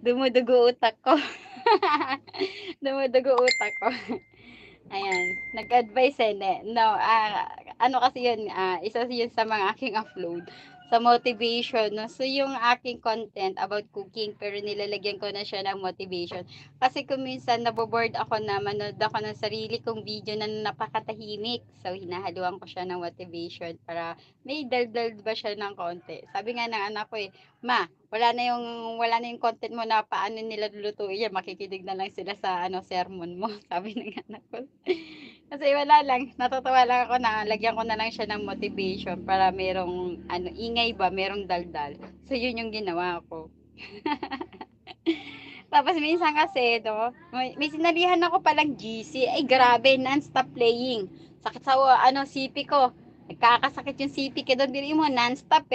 S2: Dumudugo utak ko. Dumudugo utak ko. Ayan, nag-advise No, ano kasi yun, isa yun sa mga aking upload sa motivation, no? So, yung aking content about cooking, pero nilalagyan ko na siya ng motivation. Kasi kung minsan naboboard ako na manood ako ng sarili kong video na napakatahimik. So, hinahaluan ko siya ng motivation para may daldal ba siya ng konti. Sabi nga ng anak ko Ma, wala na yung content mo na paano nila lulutuin yan. Makikinig na lang sila sa sermon mo. Sabi ng anak ko. Kasi wala lang, natutuwa lang ako na lagyan ko na lang siya ng motivation para merong ingay ba, merong daldal. So yun yung ginawa ko. Tapos minsan kasi may sinalihan ako palang GC. Ay grabe, non-stop playing. Sakit sa sipi ko. Nagkakasakit yung sipi ko doon. Bili mo non-stop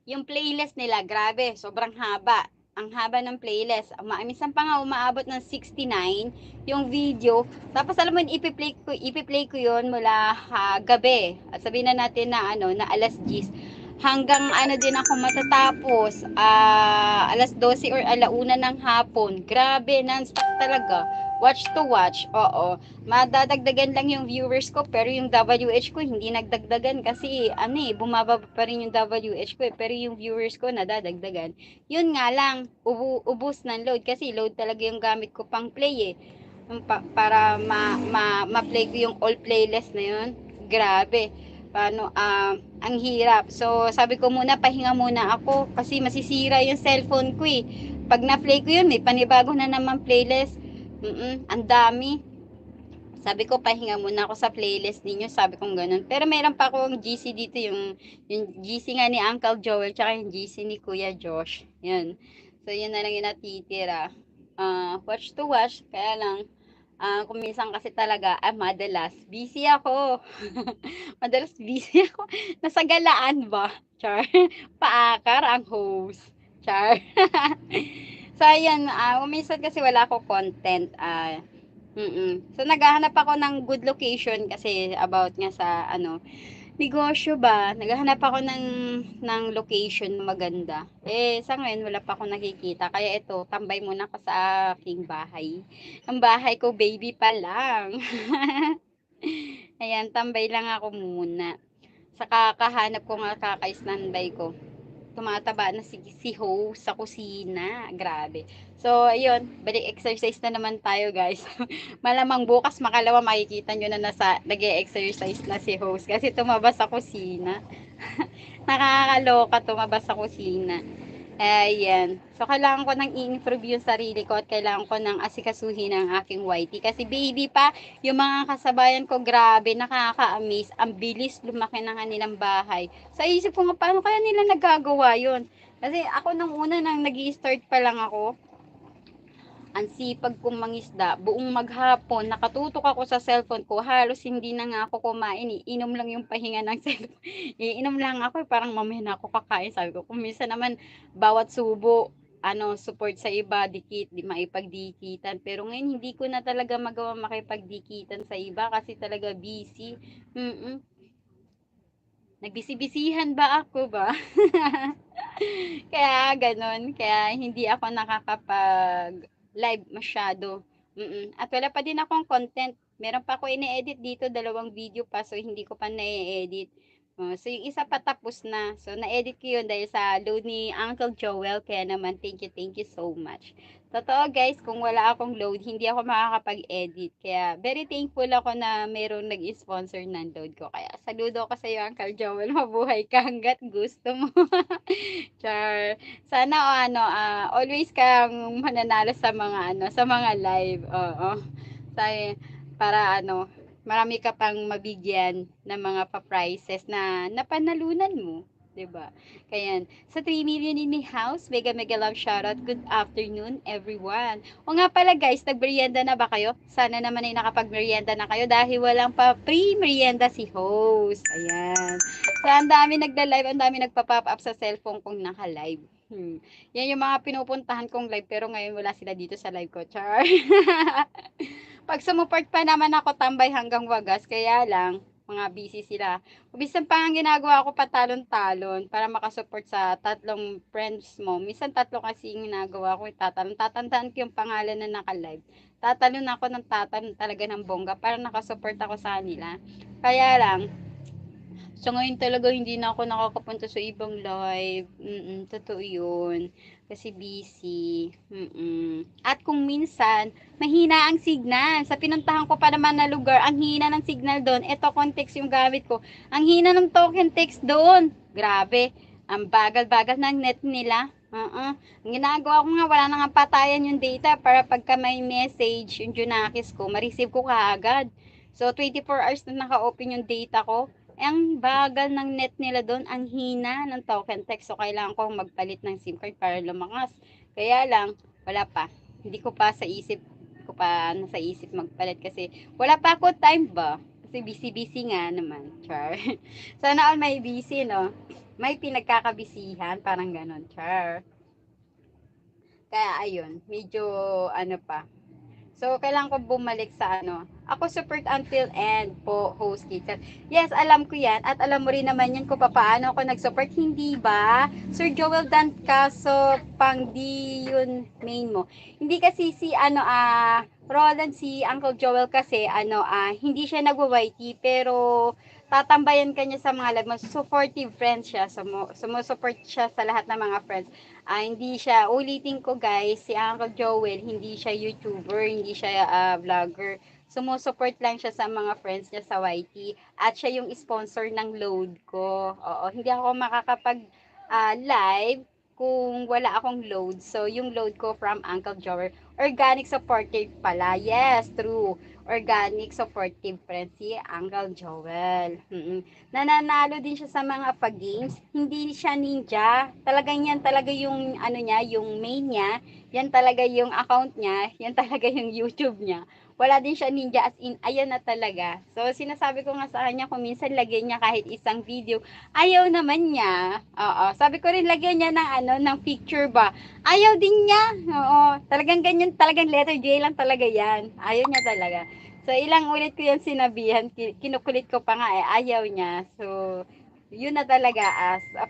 S2: Yung playlist nila, grabe, sobrang haba. ang haba ng playlist. Minsan pa nga umaabot ng 69 yung video. Tapos alam mo, ipi-play ko yun mula gabi. At sabihin na natin na na alas 10 hanggang din ako matatapos alas 12 or alauna ng hapon. Grabe, non-stop talaga. Watch to watch. Oo. Madadagdagan lang yung viewers ko pero yung WH ko hindi nagdagdagan kasi bumababa pa rin yung WH ko pero yung viewers ko nadadagdagan. Yun nga lang, ubus ng load kasi load talaga yung gamit ko pang play para ma-play ko yung all playlist na yun. Grabe. Paano, ang hirap. So, sabi ko muna, pahinga muna ako kasi masisira yung cellphone ko eh. Pag na-play ko yun, may panibago na naman playlist. Ang dami. Sabi ko, pahinga muna ako sa playlist ninyo. Sabi kong ganun. Pero meron pa akong GC dito, yung GC nga ni Uncle Joel, tsaka yung GC ni Kuya Josh. Yan. So, yun na lang yung natitira. Watch to watch. Kaya lang, kung minsan kasi talaga, madalas, busy ako. Madalas busy ako. Nasa galaan ba? Char. Paakar ang host. Char. So, ayan, minsan kasi wala ako content. So, naghahanap ako ng good location kasi about nga sa, negosyo ba? Naghahanap ako ng location na maganda. Sa ngayon, wala pa akong nakikita. Kaya ito, tambay muna ako sa aking bahay. Ang bahay ko, baby pa lang. Ayan, tambay lang ako muna. Sa kakahanap ko nga kaka-standby ko, tumataba na si Ho sa kusina. Grabe. So, ayun, balik exercise na naman tayo, guys. Malamang bukas makalawa makikita nyo na nag-e-exercise na si host kasi tumaba sa kusina. Nakakaloka, tumaba sa kusina. Ayan. So, kailangan ko nang i-improve yung sarili ko at kailangan ko nang asikasuhin ang aking YT. Kasi baby pa, yung mga kasabayan ko, grabe, nakaka-amaze. Ang bilis lumaki ng kanilang bahay. Sa isip ko nga, paano kaya nila nagagawa yun? Kasi ako nung una nang nag-i-start pa lang ako, ang sipag kong mangisda, buong maghapon, nakatutok ako sa cellphone ko, halos hindi na nga ako kumain, inom lang yung pahinga ng cellphone, iinom lang ako, parang mamaya na ako kakain, sabi ko, kung minsan naman, bawat subo, support sa iba, dikit, di maipagdikitan, pero ngayon, hindi ko na talaga magawa makipagdikitan sa iba, kasi talaga busy, nagbisi-bisihan ba ako ba? Kaya gano'n, kaya hindi ako nakakapag-live masyado. At wala pa din akong content. Meron pa ako ine-edit dito, 2 video pa, so hindi ko pa na-edit. So yung isa pa tapos na. So na-edit ko yun dahil sa load ni Uncle Joel, kaya naman thank you so much. Totoo guys, kung wala akong load, hindi ako makakapag-edit. Kaya very thankful ako na mayroong nag-sponsor ng load ko. Kaya saludo ko sa iyo Uncle Joel, mabuhay ka hanggat gusto mo. Char. Sana always kang mananalo sa mga sa mga live. Oo. Para marami ka pang mabigyan ng mga pa-prizes na napanalunan mo, 'di ba? Kaya sa 3 million in the house, mega love shoutout. Good afternoon everyone. O nga pala guys, nagmerienda na ba kayo? Sana naman ay nakapagmerienda na kayo dahil walang pa pre-merienda si host. Ayan. So, ang dami nagla-live, ang dami nagpa-pop up sa cellphone kong naka-live. Yan yung mga pinupuntahan kong live pero ngayon wala sila dito sa live ko. Char. Pag sumuport pa naman ako tambay hanggang wagas, kaya lang mga busy sila. Minsan pa ang ginagawa ko patalon-talon para makasupport sa 3 friends mo. Minsan 3 kasi yung ginagawa ko, tatalon. Tatandaan ko yung pangalan na naka-live. Tatalon ako ng tatalon talaga ng bongga para nakasupport ako sa kanila. Kaya lang, so, ngayon talaga hindi na ako nakakapunta sa ibang live. Totoo yun. Kasi busy. At kung minsan, mahina ang signal. Sa pinuntahan ko pa naman na lugar, ang hina ng signal doon. Ito, context yung gamit ko. Ang hina ng token text doon. Grabe. Ang bagal-bagal ng net nila. Ang ginagawa ko nga, wala na nga patayan yung data para pagka may message, yung Junakis ko, ma-receive ko kaagad. So, 24 hours na naka-open yung data ko. Ang bagal ng net nila doon, ang hina ng token text. So, kailangan ko magpalit ng SIM card para lumakas. Kaya lang, wala pa. Hindi ko pa nasa isip magpalit kasi wala pa ako time ba? Kasi busy-busy nga naman. Char. Sana all may busy, no? May pinagkakabisihan, parang ganon. Char. Kaya ayun, medyo ano pa. So, kailangan ko bumalik sa ano. Ako support until end po, host Kitchen. Yes, alam ko yan. At alam mo rin naman yan kung paano ako nag-support. Hindi ba? Sir Joel Dan kaso pang di yun main mo. Hindi kasi si ano Roland, si Uncle Joel kasi ano hindi siya nagwa-YT pero tatambayan kanya sa mga live mo. Supportive friends siya. Sumusupport siya sa lahat ng mga friends. Hindi siya, ulitin ko guys, si Uncle Joel, hindi siya YouTuber, hindi siya vlogger. Sumusupport lang siya sa mga friends niya sa YT at siya yung sponsor ng load ko. Oo, hindi ako makakapag live kung wala akong load. So, yung load ko from Uncle Joel, organic supportive pala. Yes, true. Organic supportive friend si Uncle Joel. Nananalo din siya sa mga pag-games. Hindi siya ninja. Talagang yan talaga yung ano niya, yung main niya. Yan talaga yung account niya. Yan talaga yung YouTube niya. Wala din siya ninja as in, ayan na talaga. So, sinasabi ko nga sa kanya kung minsan lagyan niya kahit isang video. Ayaw naman niya. Oo. Sabi ko rin lagyan niya ng ano, ng picture ba. Ayaw din niya. Oo. Talagang ganyan, talagang letter J lang talaga yan. Ayaw niya talaga. So, ilang ulit ko yan sinabihan, kinukulit ko pa nga ayaw niya. So, yun na talaga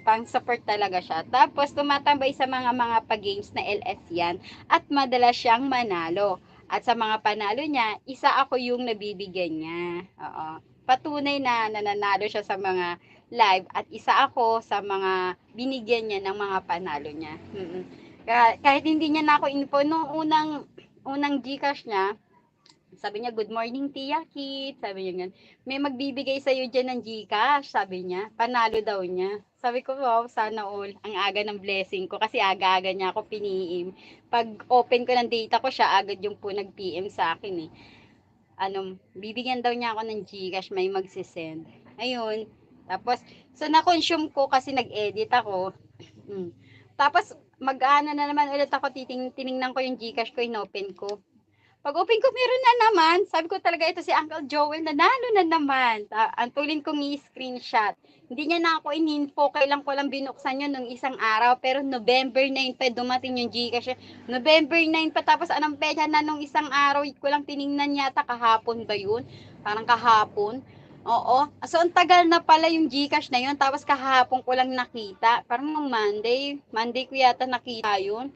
S2: pang support talaga siya. Tapos, tumatambay sa mga pag-games na LS yan at madalas siyang manalo. At sa mga panalo niya, isa ako yung nabibigyan niya. Oo. Patunay na nananalo siya sa mga live at isa ako sa mga binigyan niya ng mga panalo niya. Kahit hindi niya na ako info, nung unang Gcash niya, sabi niya, good morning, Tia Kit. Sabi niya ganun. May magbibigay sa'yo dyan ng Gcash. Sabi niya, panalo daw niya. Sabi ko, wow, sana all. Ang aga ng blessing ko kasi aga-aga niya ako piniim. Pag open ko ng data ko, siya agad yung po nag-PM sa akin eh. Bibigyan daw niya ako ng Gcash, may magsisend. Ayun. Tapos, so na-consume ko kasi nag-edit ako. Tapos, mag-ano na naman ulit ako, tiningnan ko yung Gcash ko, inopen ko. Pag open ko, meron na naman. Sabi ko talaga, ito si Uncle Joel, nanalo na naman. Antulin kong i-screenshot. Hindi niya na ako in-info, kailan ko lang binuksan yun nung isang araw. Pero November 9 pa dumating yung Gcash. November 9 pa, tapos anong petsa na nung isang araw ko lang tiningnan yata, kahapon ba yun? Parang kahapon. Oo. So, ang tagal na pala yung Gcash na yun. Tapos kahapon ko lang nakita. Parang nung Monday. Monday ko yata nakita yun.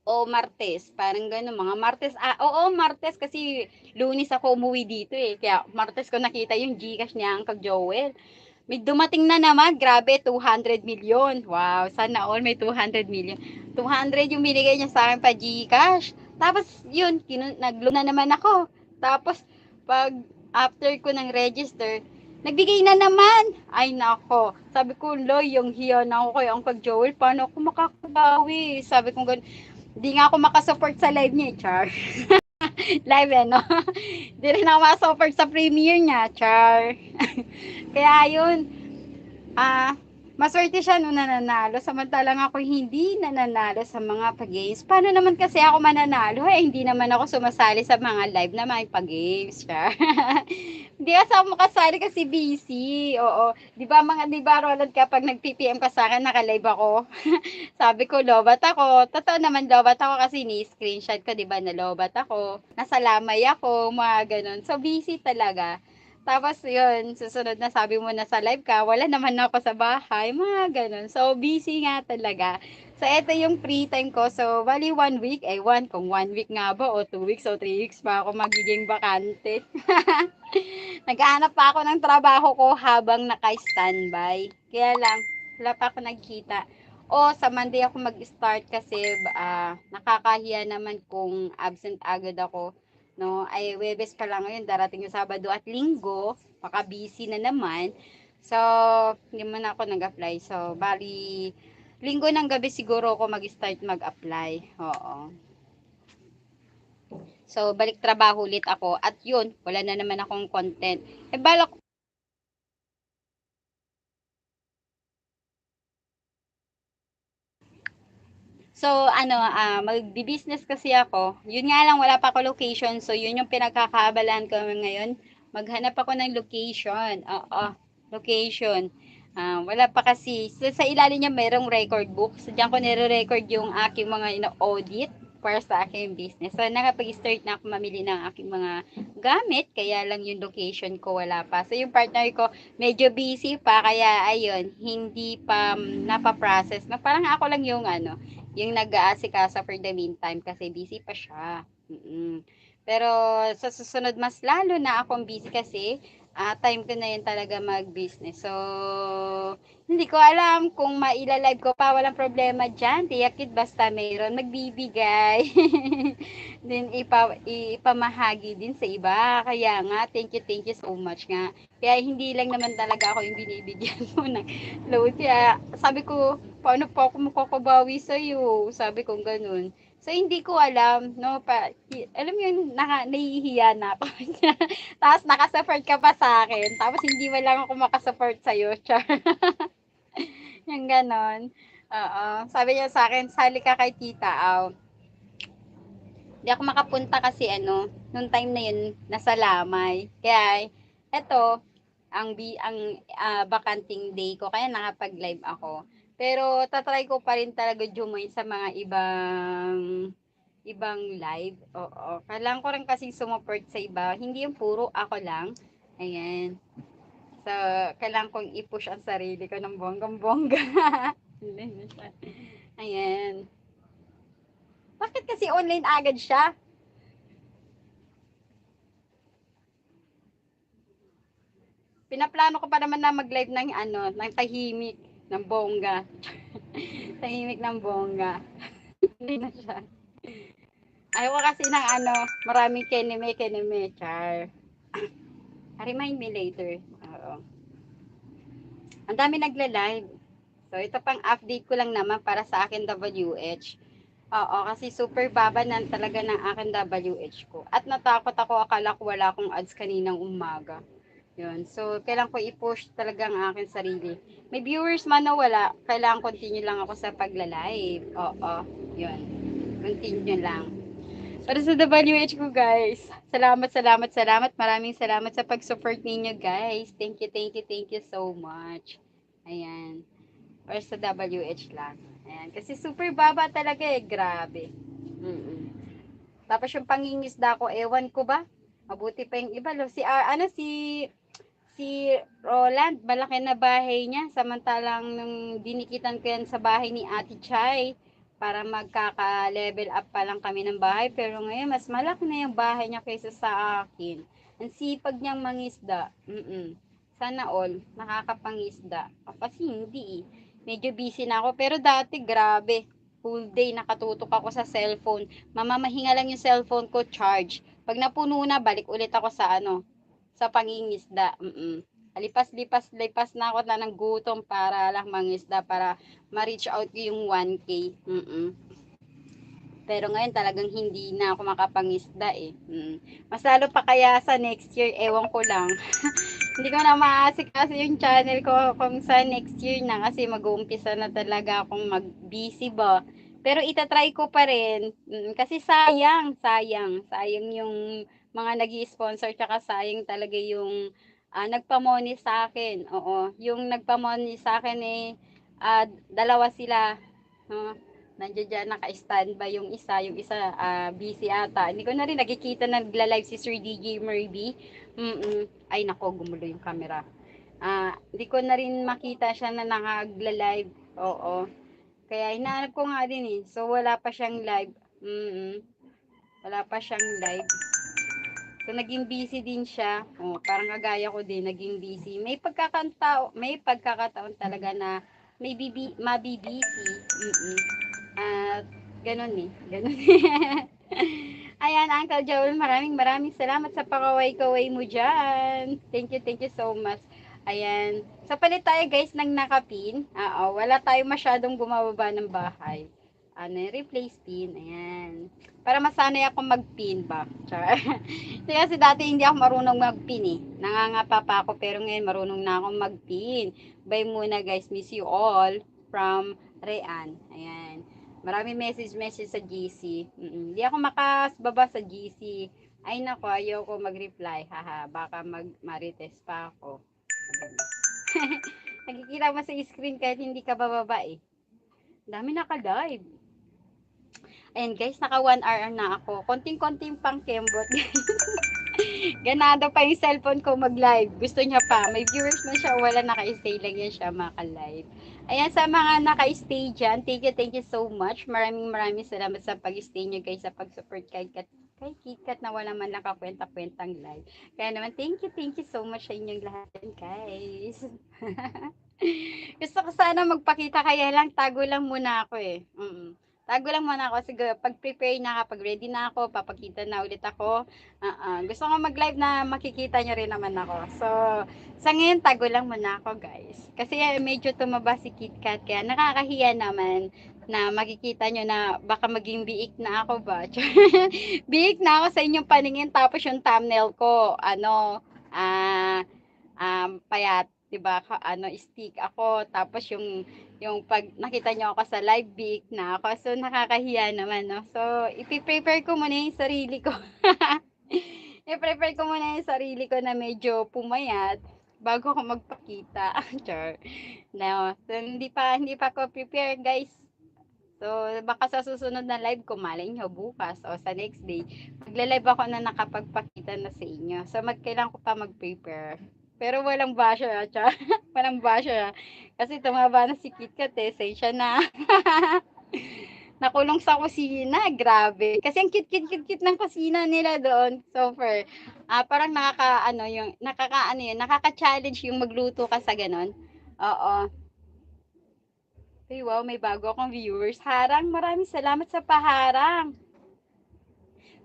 S2: O Martes, parang gano'n, mga Martes, oo, Martes kasi Lunes ako umuwi dito eh, kaya Martes ko nakita yung Gcash niya Uncle Joel. May dumating na naman, grabe, 200 million. Wow, sana all may 200 million. 200 yung binigay niya sa akin pa Gcash. Tapos yun, nag-loan na naman ako. Tapos pag after ko ng register, nagbigay na naman. Ay nako, sabi ko, Loy, yung hiya na ako kay Uncle Joel, paano ako makakabawi? Sabi ko gano'n. Hindi nga ako makasupport sa live niya, Char. Live no? Hindi rin ako makasupport sa premiere niya, Char. Kaya yun, maswerte siya nung nananalo. Samantalang ako hindi nananalo sa mga pag-games. Paano naman kasi ako mananalo? Hindi naman ako sumasali sa mga live na may pag-games, Char. Hindi kasi ako makasali kasi busy. Oo. Di ba Roland, kapag nag-PPM ka sa akin, naka-live ako. Sabi ko, lobat ako. Totoo naman, lobat ako kasi ni-screenshot ko, di ba, na lobat ako. Nasa lamay ako, mga ganun. So, busy talaga. Tapos, yun, susunod na sabi mo na sa live ka, wala naman ako sa bahay, mga ganun. So, busy nga talaga. So, ito yung free time ko. So, bali 1 week, kung 1 week nga ba, o 2 weeks, o 3 weeks pa ako magiging bakante. Naghahanap pa ako ng trabaho ko habang naka-standby. Kaya lang, wala pa ako nagkita. O sa Monday ako mag-start kasi nakakahiya naman kung absent agad ako. No, ay Webes pa lang ngayon, darating yung Sabado at Linggo, baka busy na naman. So, hindi man ako nag-apply. So, bali Linggo ng gabi siguro ako mag-start mag-apply. Oo. So, balik trabaho ulit ako. At yun, wala na naman akong content. Balak So, magbi-business kasi ako. Yun nga lang, wala pa ako location. So, yun yung pinagkakaabalan ko ngayon. Maghanap ako ng location. Oo, location. Wala pa kasi. Sa ilalim niya mayroong record book. So, diyan ko nire-record yung aking mga ino-audit para sa aking business. So, nakapag-start na ako mamili ng aking mga gamit. Kaya lang yung location ko wala pa. So, yung partner ko medyo busy pa. Kaya, ayun, hindi pa napaprocess. Na parang ako lang yung yung nag-aasikaso for the meantime kasi busy pa siya. Pero sa susunod mas lalo na akong busy kasi time ko na yun talaga mag-business. So, hindi ko alam kung mailalive ko pa. Walang problema dyan. Tiyakit basta mayroon magbibigay. Then, ipamahagi din sa iba. Kaya nga, thank you so much nga. Kaya hindi lang naman talaga ako yung binibigyan mo ng load. Kaya sabi ko, paano pa ako makakabawi sa'yo? Sabi ko ganun. So, hindi ko alam, no? Alam mo yun, nahihiya na ako. Tapos nakasupport ka pa sa akin. Tapos hindi mo lang ako makasupport sa'yo. Char. Yung ganon. Oo. Sabi niya sa akin, sali ka kay tita. Hindi ako makapunta kasi nung time na yun, nasa Lamay. Kaya, eto, ang bakanting day ko, kaya nakapag-live ako. Pero, tatry ko pa rin talaga join sa mga ibang live. Oo. Kailangan ko rin kasing sumuport sa iba. Hindi yung puro ako lang. Ayan. So, kailangan kong i-push ang sarili ko ng bonggang-bongga. Ayan. Bakit kasi online agad siya? Pinaplano ko pa naman na mag-live ng ng tahimik, ng bongga. Tahimik ng bongga. Hindi na siya. Ayaw ko kasi ng maraming keneme, char. Remind me later. Oo. Ang dami nagla-live. So, ito pang update ko lang naman para sa akin WH. Oo, kasi super baba na talaga ng akin WH ko. At natakot ako, akala ko wala akong ads kaninang umaga. Yun. So, kailangan ko i-push talaga ang aking sarili. May viewers man na wala, kailangan continue lang ako sa pagla-live. Oo, yun. Continue lang. Para sa WH ko, guys. Salamat. Maraming salamat sa pag-support ninyo, guys. Thank you so much. Ayan. Para sa WH lang. Ayan. Kasi super baba talaga eh. Grabe. Tapos yung pangingisda ko, ewan ko ba? Mabuti pa yung iba. Si Roland, malaki na bahay niya. Samantalang nung dinikitan ko yan sa bahay ni Ate Chay, para magkaka-level up pa lang kami ng bahay. Pero ngayon, mas malaki na yung bahay niya kaysa sa akin. Ang sipag niyang mangisda. Sana all, nakakapangisda. Kasi hindi eh. Medyo busy na ako. Pero dati, grabe. Full day nakatutok ako sa cellphone. Mamamahinga lang yung cellphone ko, charge. Pag napuno na, balik ulit ako sa pangingisda. Lipas na ako na ng gutom para lang mangisda para ma-reach out yung 1K. Pero ngayon talagang hindi na ako makapangisda eh. Mas lalo pa kaya sa next year, ewan ko lang. Hindi ko na maasikaso yung channel ko kung sa next year na kasi mag-uumpisa na talaga akong mag-busy ba. Pero itatry ko pa rin kasi sayang yung mga nag-i-sponsor tsaka sayang talaga yung nagpamoni sa akin. Oo, yung nagpamoni sa akin dalawa sila. Nandiyan dyan, naka-standby yung isa busy ata. Hindi ko na rin nakikita nagla-live si Sir DJ Merby. Ay nako, gumulo yung camera. Hindi ko na rin makita siya na nagla-live. Oo. Kaya hinahanap ko nga din eh. So wala pa siyang live. Wala pa siyang live. So naging busy din siya. Oh, parang kagaya ko din, naging busy. May pagkakataon talaga na mabibisi. At ganun eh. Ganun. Ayan, Uncle Joel, maraming salamat sa pakaway-kaway mo dyan. Thank you so much. Ayan. So, palit tayo guys ng nakapin. Wala tayo masyadong bumababa ng bahay. Replace pin. Ayan. Para masanay ako mag-pin ba. Char. Kasi dati hindi ako marunong mag-pin eh. Nangangapa pa ako pero ngayon marunong na akong mag-pin. Bye muna guys. Miss you all from Rean. Ayan. Maraming message sa GC. Hindi ako makababa sa GC. Ay nako, ayaw ko mag-reply. Haha, baka marites pa ako. Nakikita mo sa screen kahit hindi ka bababa eh. Dami naka-live. Ayan guys, naka 1 hour na ako. Konting-konting pang kembot. Ganado pa yung cellphone ko mag-live. Gusto niya pa. May viewers na siya. Wala naka-stay lang yan siya maka-live. Ayan, sa mga naka-stay dyan, thank you so much. Maraming salamat sa pag-stay nyo guys, sa pag-support kay KitKat na wala man nakakwenta-kwentang live. Kaya naman, thank you so much sa inyong lahat guys. Gusto ko sana magpakita kaya lang tago lang muna ako eh. Tago lang muna ako. Siguro pag-prepare na kapag ready na ako, papakita na ulit ako. Gusto ko mag-live na makikita nyo rin naman ako. So, sa ngayon tago lang muna ako guys. Kasi medyo tumaba si KitKat kaya nakakahiya naman na makikita nyo na baka maging biik na ako ba. Biik na ako sa inyong paningin tapos yung thumbnail ko payat, 'di ba? Stick ako tapos yung pag nakita niyo ako sa live big na ako. So nakakahiya naman, no. So ipi-prepare ko muna yung sarili ko. I-prepare ko muna yung sarili ko na medyo pumayat bago ako magpakita. Char. No. So hindi pa ako prepare, guys. So, baka sa susunod na live ko, malay nyo, bukas o sa next day, magla-live ako na nakapagpakita na sa inyo. So, kailangan ko pa mag-prepare. Pero walang basher, cha. Walang basher. Kasi tumaba na si KitKat eh. Say siya na. Nakulong sa kusina. Grabe. Kasi ang cute ng kusina nila doon. So, parang nakaka-challenge yung magluto ka sa ganon. Oo. Ay, wow, may bago akong viewers. Harang, maraming salamat sa paharang.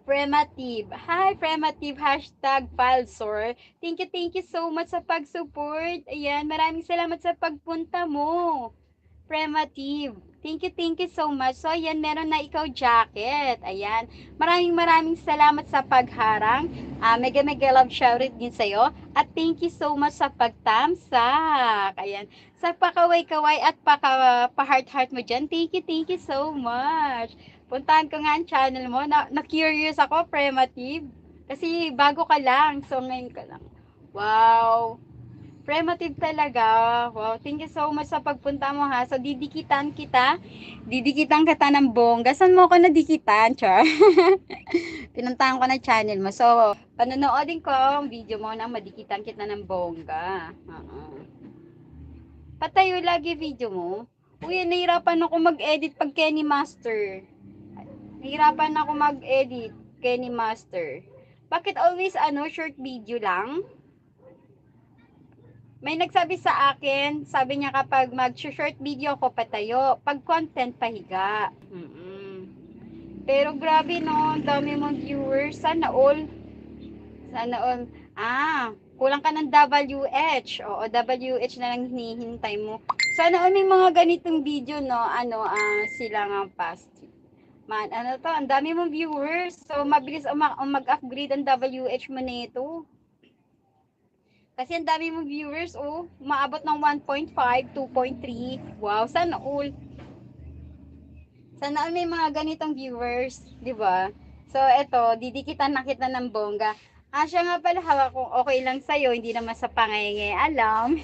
S2: Premative. Hi, Premative. Hashtag Falsor. Thank you so much sa pag-support. Ayan, maraming salamat sa pagpunta mo. Premative. Thank you so much. So, ayan, meron na ikaw jacket. Ayan. Maraming salamat sa pagharang. Mega love shoutout din sa'yo. At thank you so much sa pagtamsak. Ayan. Sa pakaway-kaway at pa-heart-heart mo dyan. Thank you so much. Puntahan ko nga ang channel mo. Na-curious ako, Premative. Kasi bago ka lang. So, ngayon ka lang. Wow. Premative talaga. Wow, thank you so much sa pagpunta mo ha. So, didikitan kita ng bongga. Saan mo ako nadikitan, Char? Pinuntahan ko na channel mo. So, panonoodin ko ang video mo na madikitan kita ng bongga. Patayo lagi video mo. Uy, nahirapan ako mag-edit pag Kenny Master. Nahirapan ako mag-edit Kenny Master. Bakit always short video lang? May nagsabi sa akin, sabi niya kapag mag-short video ko patayo, pag content pahiga. Pero grabe no, dami mong viewers. Sana all. Kulang ka ng WH. Oo, WH na lang hinihintay mo. Sana all may mga ganitong video no, sila nga past. Ang dami mong viewers. So, mabilis mag-upgrade ang WH mo nito. Kasi ang dami mong viewers, umaabot ng 1.5, 2.3. Wow, sana all. Sana all may mga ganitong viewers, di ba? So, eto, didikitan na kita ng bongga. Siya nga pala, hawak kung okay lang sa'yo, hindi naman sa pangenge alam.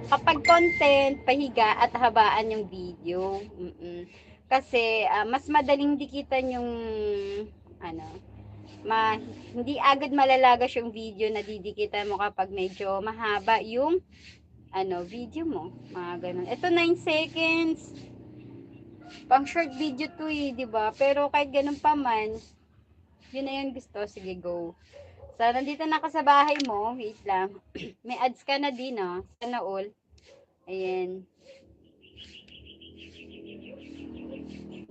S2: Kapag content, pahiga at habaan yung video. Kasi, mas madaling dikitan yung, hindi agad malalagas yung video na didikitan mo kapag medyo mahaba yung video mo. Mga ganun. Ito 9 seconds. Pang short video to di ba? Pero kahit ganun pa man, yun na yung gusto. Sige, go. So, nandito na ako sa bahay mo. Wait lang. May ads ka na din, Sana all. Ayan.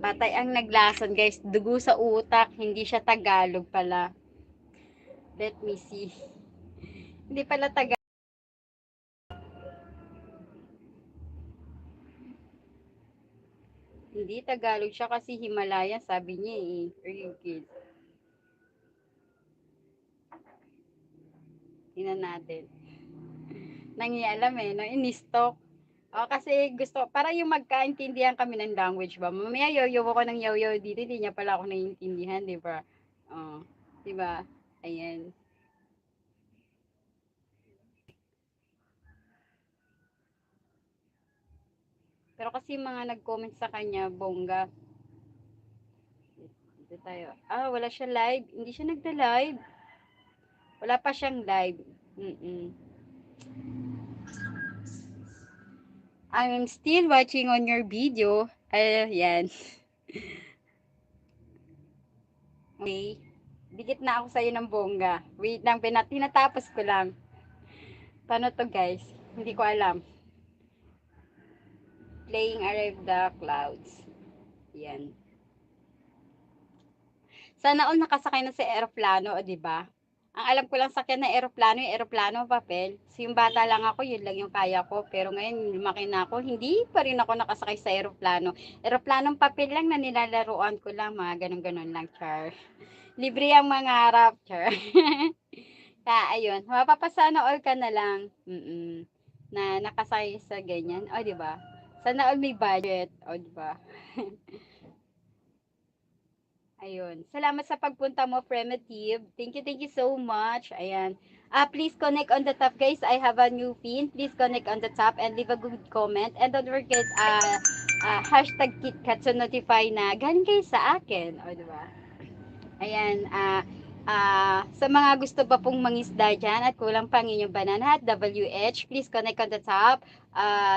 S2: Patay ang naglason, guys. Dugo sa utak. Hindi siya Tagalog pala. Let me see. Hindi pala Tagalog. Hindi Tagalog siya kasi Himalaya, sabi niya eh. Rigid. Tingnan natin. Nangialam eh, no? In-stock. Kasi gusto, para yung magkaintindihan kami ng language ba. Mamaya yoyo ko ng yoyo dito, hindi niya pala ako naiintindihan, di ba? Di ba? Ayan. Pero kasi mga nag-comment sa kanya, bongga. Dito tayo. Wala siya live. Hindi siya nagda-live. Wala pa siyang live. I'm still watching on your video. Ayan. Okay. Dikit na ako sa'yo ng bongga. Wait lang, tinatapos ko lang. Paano to guys? Hindi ko alam. Playing Arrive the Clouds. Yan. Sana all nakasakay na sa eroplano, o diba? Ang alam ko lang sakyan na eroplano, yung eroplano papel. So yung bata lang ako, yun lang yung kaya ko. Pero ngayon, lumaki na ako, hindi pa rin ako nakasakay sa eroplano. Eroplanong papel lang na nilalaruan ko lang, mga ganun-ganun lang, char. Libre ang mga harap, char. Ayun, mapapasana all ka na lang. Na nakasakay sa ganyan, o diba? Sana all may budget, o diba? Ayun. Salamat sa pagpunta mo, Primitive. Thank you so much. Ayan. Please connect on the top, guys. I have a new pin. Please connect on the top and leave a good comment. And don't forget, hashtag KitKat to notify na galing kayo sa akin. O, diba? Ayan. Sa mga gusto pa pong mangisda dyan at kulang pang inyong banana at WH, please connect on the top.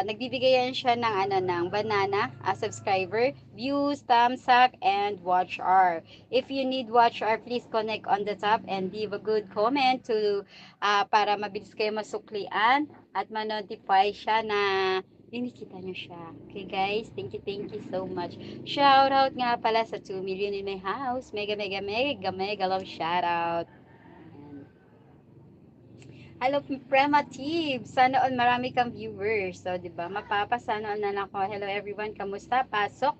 S2: Nagbibigay yan siya ng banana, subscriber, views, thumbs up, and watch hour. If you need watch hour, please connect on the top and leave a good comment to para mabilis kayo masuklian at ma-notify siya na nakikita nyo siya. Okay guys, thank you so much. Shout out nga pala sa 2 million in my house. Mega love shout out. Hello, Premative. Sana all marami kang viewers. So, di ba? Sana all na lang ko. Hello everyone, kamusta? Pasok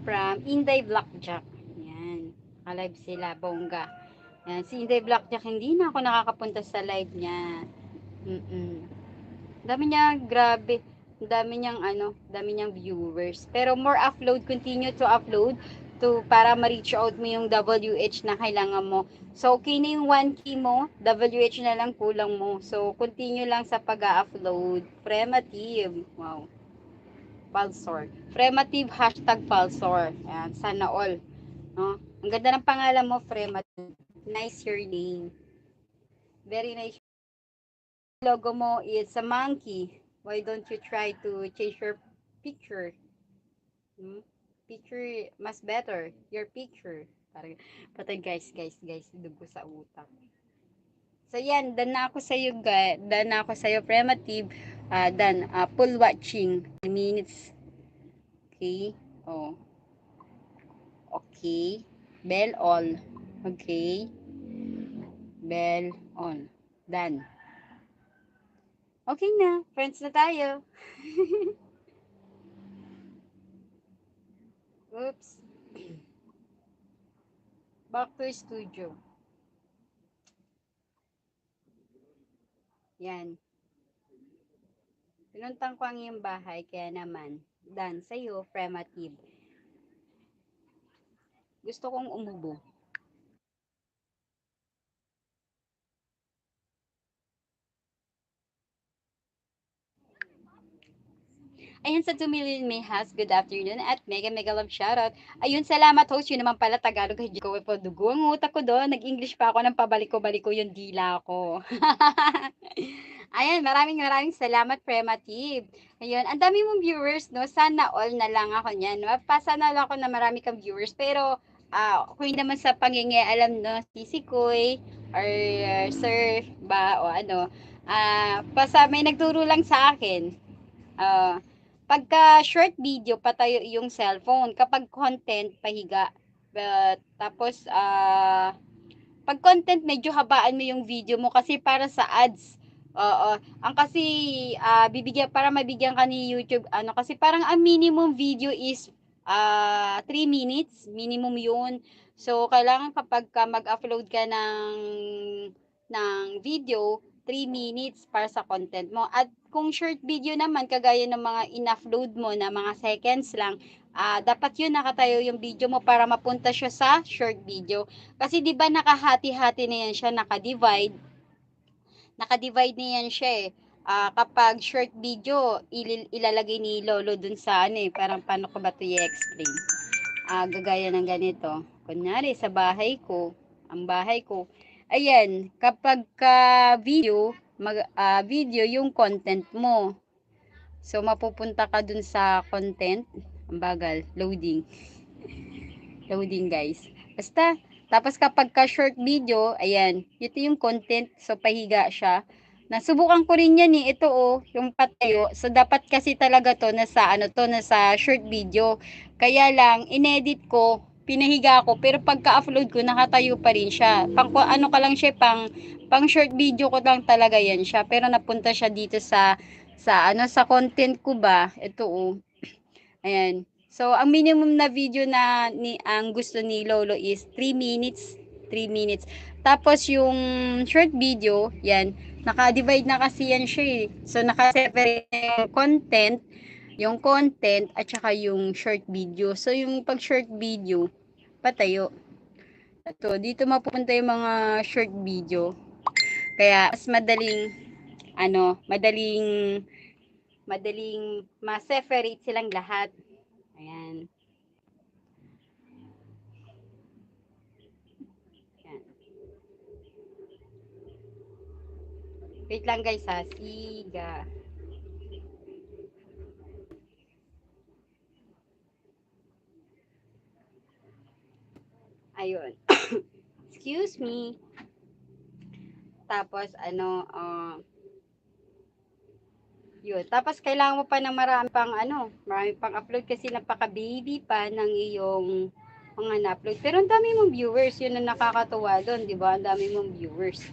S2: from Inday Blackjack. Yan. Ka-live sila, bongga. Yan. Si Inday Blackjack, hindi na ako nakakapunta sa live niya. Dami niya, grabe. Dami niyang viewers. Pero more upload, continue to upload para ma-reach out mo yung WH na kailangan mo. So, okay na yung 1K mo, WH na lang kulang mo. So, continue lang sa pag-upload. Premative. Wow. Pulsor. Premative hashtag Pulsor. Ayan, sana all. No? Ang ganda ng pangalan mo, Premative. Nice your name. Very nice. Logo mo is a monkey. Why don't you try to change your picture? Picture, mas better. Your picture. Parang, patay guys, dugo sa utak. So yan, done na ako sa'yo, Premative. Done. Full watching. Minutes. Okay. Oh. Okay. Bell all. Okay. Bell on. Done. Okay na. Friends na tayo. Oops. Back to studio. Yan. Pinuntang ko ang iyong bahay, kaya naman, done sa'yo, Premative. Gusto kong umubo. Ayun sa 2 million may has, good afternoon at mega love shoutout. Ayun, salamat host, yun naman pala Tagalog, hindi ko po dugo ang utak ko doon, nag-English pa ako ng pabalik-ko yung dila ko. Ayan, maraming salamat, Premative. Ayun, ang dami mong viewers, no? Sana all na lang ako niyan. Sana lang ako na marami kang viewers, pero kung naman sa pangingialam, no, si Koy or Sir ba o ano, may nagturo lang sa akin. Pagka short video, patayo yung cellphone. Kapag content, pahiga. Tapos, pag content, medyo habaan mo yung video mo kasi para sa ads. Ang kasi, para mabigyan ka ni YouTube, kasi parang ang minimum video is 3 minutes. Minimum yun. So, kailangan kapag mag-upload ka ng video, 3 minutes para sa content mo. At kung short video naman, kagaya ng mga in-upload mo na mga seconds lang, dapat yun nakatayo yung video mo para mapunta siya sa short video. Kasi di ba nakahati-hati na yan siya, nakadivide na yan siya eh. kapag short video, ilalagay ni Lolo dun sa ano eh, parang paano ko ba ito i-explain? Gagaya ng ganito. Kunyari, sa bahay ko, ang bahay ko, ayan, kapag video, video yung content mo. So, mapupunta ka dun sa content, ang bagal, loading. Loading guys. Basta, tapos kapag short video, ayan, ito yung content, so pahiga siya. Nasubukan ko rin yan eh, ito oh, yung patayo. So dapat kasi talaga to nasa nasa short video. Kaya lang inedit ko, pinahiga ko, pero pagka-upload ko nakatayo pa rin siya. Ano ka lang siya, pang short video ko lang talaga yan siya, pero napunta siya dito sa content ko ba. Ito oh. Ayan. So, ang minimum na video na ang gusto ni Lolo is 3 minutes. 3 minutes. Tapos, yung short video, yan, naka-divide na kasi yan siya eh. So, naka-separate yung content, at saka yung short video. So, yung pag short video, patayo. Ito, dito mapupunta yung mga short video. Kaya, mas madaling ma-separate silang lahat. Ayan. Ayan. Wait lang guys ha. Siga. Ayun. Excuse me. Tapos yun. Tapos kailangan mo pa ng marami pang upload kasi napaka-baby pa ng iyong mga na-upload. Pero ang dami mong viewers, yun ang nakakatuwa doon, di ba? Ang dami mong viewers.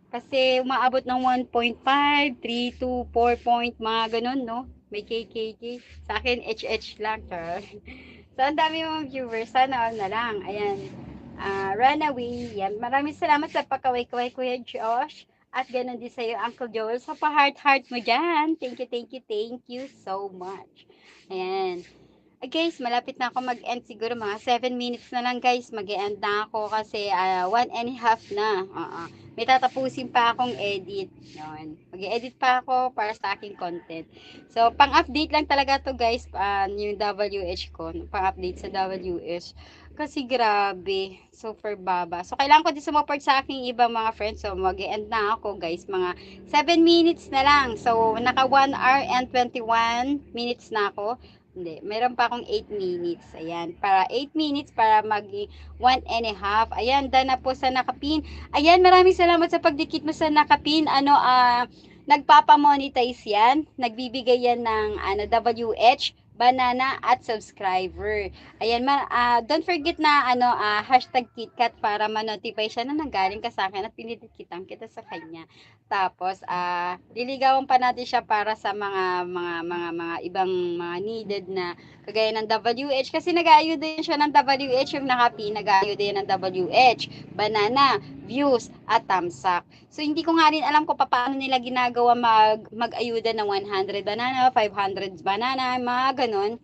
S2: Kasi umaabot ng 1.5, 3 to 4 point, mga ganun, no? May KKK. Sa akin, HH lang, char. So, ang dami mong viewers. Sana all na lang. Ayan. Runaway. Yan. Maraming salamat sa pagkaway-kaway, Kuya Josh. At ganun din sa'yo, Uncle Joel, sa pa-heart-heart mo dyan. Thank you so much. Ayan. Guys, malapit na ako mag-end. Siguro mga 7 minutes na lang guys. Mag-end na ako kasi 1.5 na. May tatapusin pa akong edit. Yun. Mag-edit pa ako para sa aking content. So, pang-update lang talaga to guys. Yung WH ko. Pang-update sa WH. Kasi grabe, super baba. So, kailangan ko din sumuport sa aking ibang mga friends. So, mag-end na ako, guys. Mga 7 minutes na lang. So, naka 1 hour and 21 minutes na ako. Hindi, meron pa akong 8 minutes. Ayan, para 8 minutes para mag 1.5. Ayan, done na po sa nakapin. Ayan, maraming salamat sa pagdikit mo sa nakapin. Nagpapamonetize yan. Nagbibigay yan ng WH, banana at subscriber. Ayan, don't forget na hashtag KitKat para ma-notify siya na nanggaling ka sa akin at pinidikitan kita sa kanya. Tapos liligawan pa natin siya para sa mga ibang mga needed na kagaya ng WH kasi nag-aayuda din siya ng WH, yung nakapi nag-aayuda din ng WH, banana, views at thumbs up. So hindi ko nga rin alam kung paano nila ginagawa mag-ayuda ng 100 banana, 500 banana, mga ganon.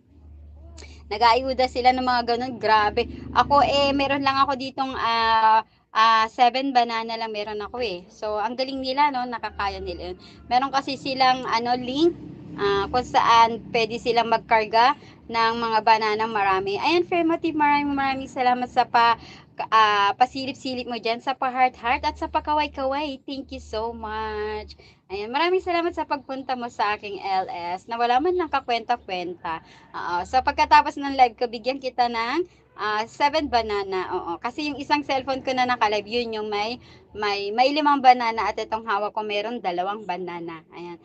S2: Nag-aayuda sila ng mga ganon. Grabe. Ako meron lang ako ditong 7 banana lang meron ako eh. So ang galing nila, no, nakakaya nila yun. Meron kasi silang link kung saan pwede silang magkarga ng mga banana marami. Ayan, Fermative, maraming salamat sa pasilip-silip mo dyan, sa pa-heart-heart at sa pakaway-kaway. Thank you so much. Ayan, maraming salamat sa pagpunta mo sa aking LS na wala man lang kakwenta-kwenta. So pagkatapos ng live ko, bigyan kita ng 7 banana. Kasi yung isang cellphone ko na naka-live, yun yung may 5 banana at itong hawak ko meron 2 banana. Ayan.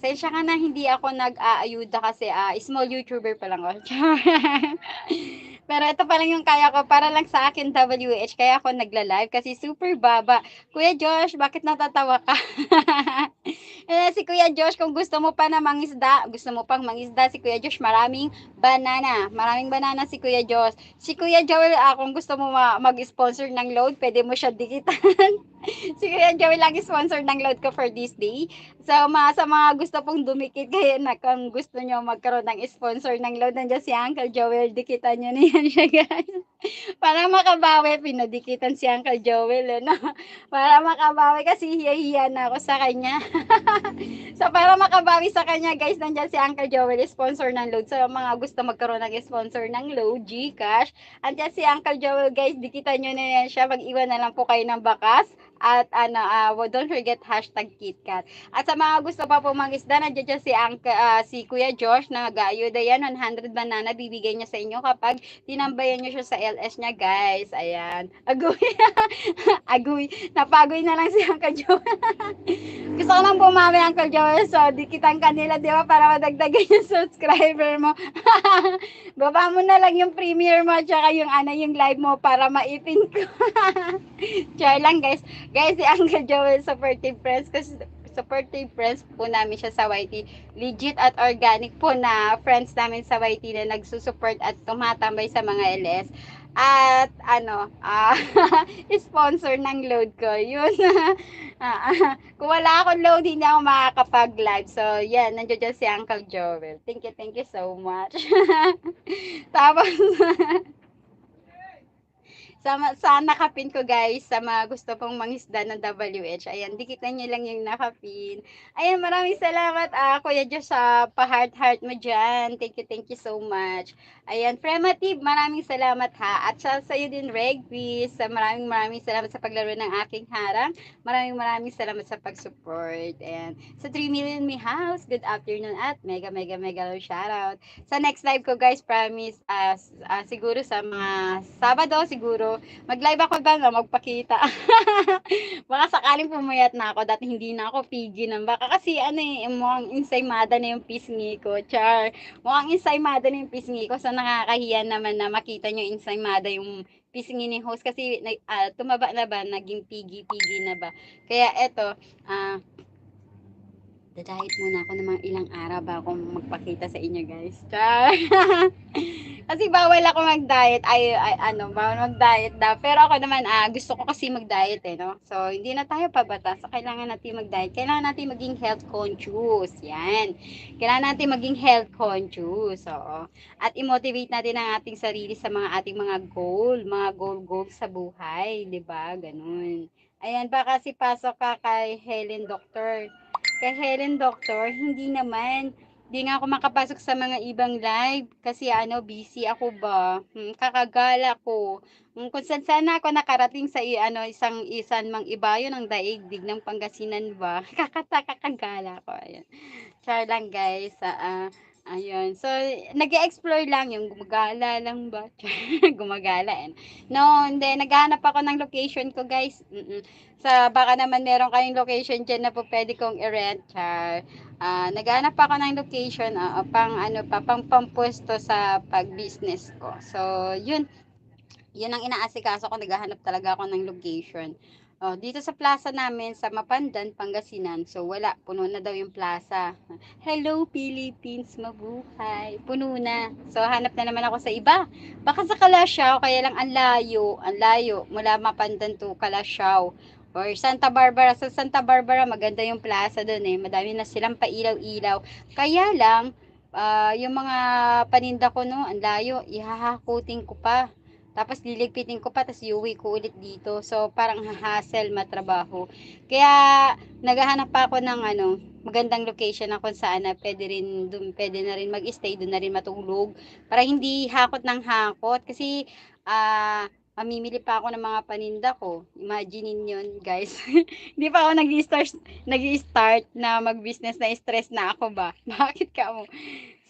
S2: Sensya ka na hindi ako nag-aayuda kasi small YouTuber pa lang ako. Pero ito pa lang yung kaya ko para lang sa akin WH. Kaya ako nagla-live kasi super baba. Kuya Josh, bakit natatawa ka? Si Kuya Josh, kung gusto mo pa na mangisda, gusto mo pang mangisda si Kuya Josh, maraming banana si Kuya Josh. Si Kuya Joel, kung gusto mo mag-sponsor ng load, pwede mo siya dikitan. Si Kuya Joel lang sponsor ng load ko for this day. So, sa mga gusto pong dumikit, kaya na kung gusto nyo magkaroon ng sponsor ng load, nandiyan si Uncle Joel, dikitan nyo na yan. naman siya, guys. Para makabawi, pinadikitan si Uncle Joel, ano? Para makabawi kasi hiya-hiya na ako sa kanya. So, para makabawi sa kanya, guys, nandyan si Uncle Joel, sponsor ng load. So, mga gusto magkaroon ng sponsor ng load, Gcash. Andyan si Uncle Joel, guys, dikitan nyo na yan siya. Mag-iwan na lang po kayo ng bakas. At don't forget #KitKat. At sa mga gusto pa po mangisda, nandiyan dyan si Kuya Josh na nag-aayuda yan. 100 banana bibigay niya sa inyo kapag tinambayan niyo siya sa LS niya, guys. Ayan. Agoy. Agoy. Napagoy na lang si Uncle Joel. Gusto ko nang bumami, Uncle Joel. So, dikitan kanila, di ba? Para madagdagan yung subscriber mo. Baba mo na lang yung premiere mo at saka yung live mo para maipin ko. Char lang, guys. Guys, si Uncle Joel supportive friends kasi supportive friends po namin siya sa YT. Legit at organic po na friends namin sa YT na nagsusupport at tumatambay sa mga LS. At sponsor ng load ko. Yun. Kung wala akong load, hindi ako makakapag-live. So, yan. Nandiyan dyan si Uncle Joel. Thank you so much. Tapos, sa nakapin ko, guys, sa mga gusto pong mangisda ng WH. Ayan, dikitan nyo lang yung nakapin. Ayan, maraming salamat, Kuya Diyos, sa pa-heart-heart mo dyan. Thank you so much. Ayan, Premative, maraming salamat, ha. At sa'yo din, Regvis, maraming salamat sa paglaro ng aking harang. Maraming salamat sa pag-support. Ayan, sa 3 Million Me House, good afternoon at mega love shoutout. Sa next live ko, guys, promise, siguro sa mga Sabado, siguro, mag-live ako ba na magpakita. Baka sakaling pumayat na ako, dati hindi na ako pigi ng baka kasi mukhang insaymada na yung pisngi ko, char. Mukhang insaymada na yung pisngi ko, so nakakahiya naman na makita nyo insaymada yung pisngi ni host kasi tumaba na ba, naging pigi na ba. Kaya eto, diet muna ako ng mga ilang araw bago magpakita sa inyo, guys. Char. Kasi bawal ako mag-diet. Bawal mag-diet daw. Pero ako naman, gusto ko kasi mag-diet, no? So, hindi na tayo pabatas. So, kailangan natin mag-diet. Kailangan natin maging health conscious. Yan. Kailangan natin maging health conscious. So, at i-motivate natin ang ating sarili sa mga goal sa buhay. 'Di ba? Ganun. Ayan, baka kasi pasok ka kay Helen Doctor. Kay Helen Doctor, hindi naman. Hindi nga ako makapasok sa mga ibang live kasi busy ako ba. Kakagala ko. Kung saan sana ako nakarating sa isang mang ibayo ng daigdig ng Pangasinan ba. Kakagala ko. Ayan. Char lang, guys. Ayun. So, nag-explore lang yung gumagala lang ba? Gumagala. No, hindi. Naghahanap ako ng location ko, guys. Baka naman meron kayong location dyan na po pwede kong i-rent. Char. Naghahanap ako ng location pang pampuesto sa pag-business ko. So, yun ang inaasikaso ko, naghahanap talaga ako ng location. Dito sa plaza namin sa Mapandan, Pangasinan. So wala, puno na daw yung plaza. Hello Philippines, mabuhay. Puno na. So hanap na naman ako sa iba. Baka sa Kalasyaw, kaya lang ang layo mula Mapandan to Kalasyaw. Or Santa Barbara. Sa Santa Barbara, maganda yung plaza doon Madami na silang pailaw-ilaw. Kaya lang, yung mga paninda ko ang layo, ihahakutin ko pa. Tapos liligpitin ko pa, tapos iuwi ko ulit dito. So, parang hassle matrabaho. Kaya, naghahanap pa ako ng magandang location na kung saan na pwede na rin mag-stay, doon na rin matulog. Para hindi hakot ng hakot. Kasi, mamimili pa ako ng mga paninda ko. Imaginein yun, guys. Hindi pa ako nag-start na mag-business na stress na ako ba? Bakit ka mo?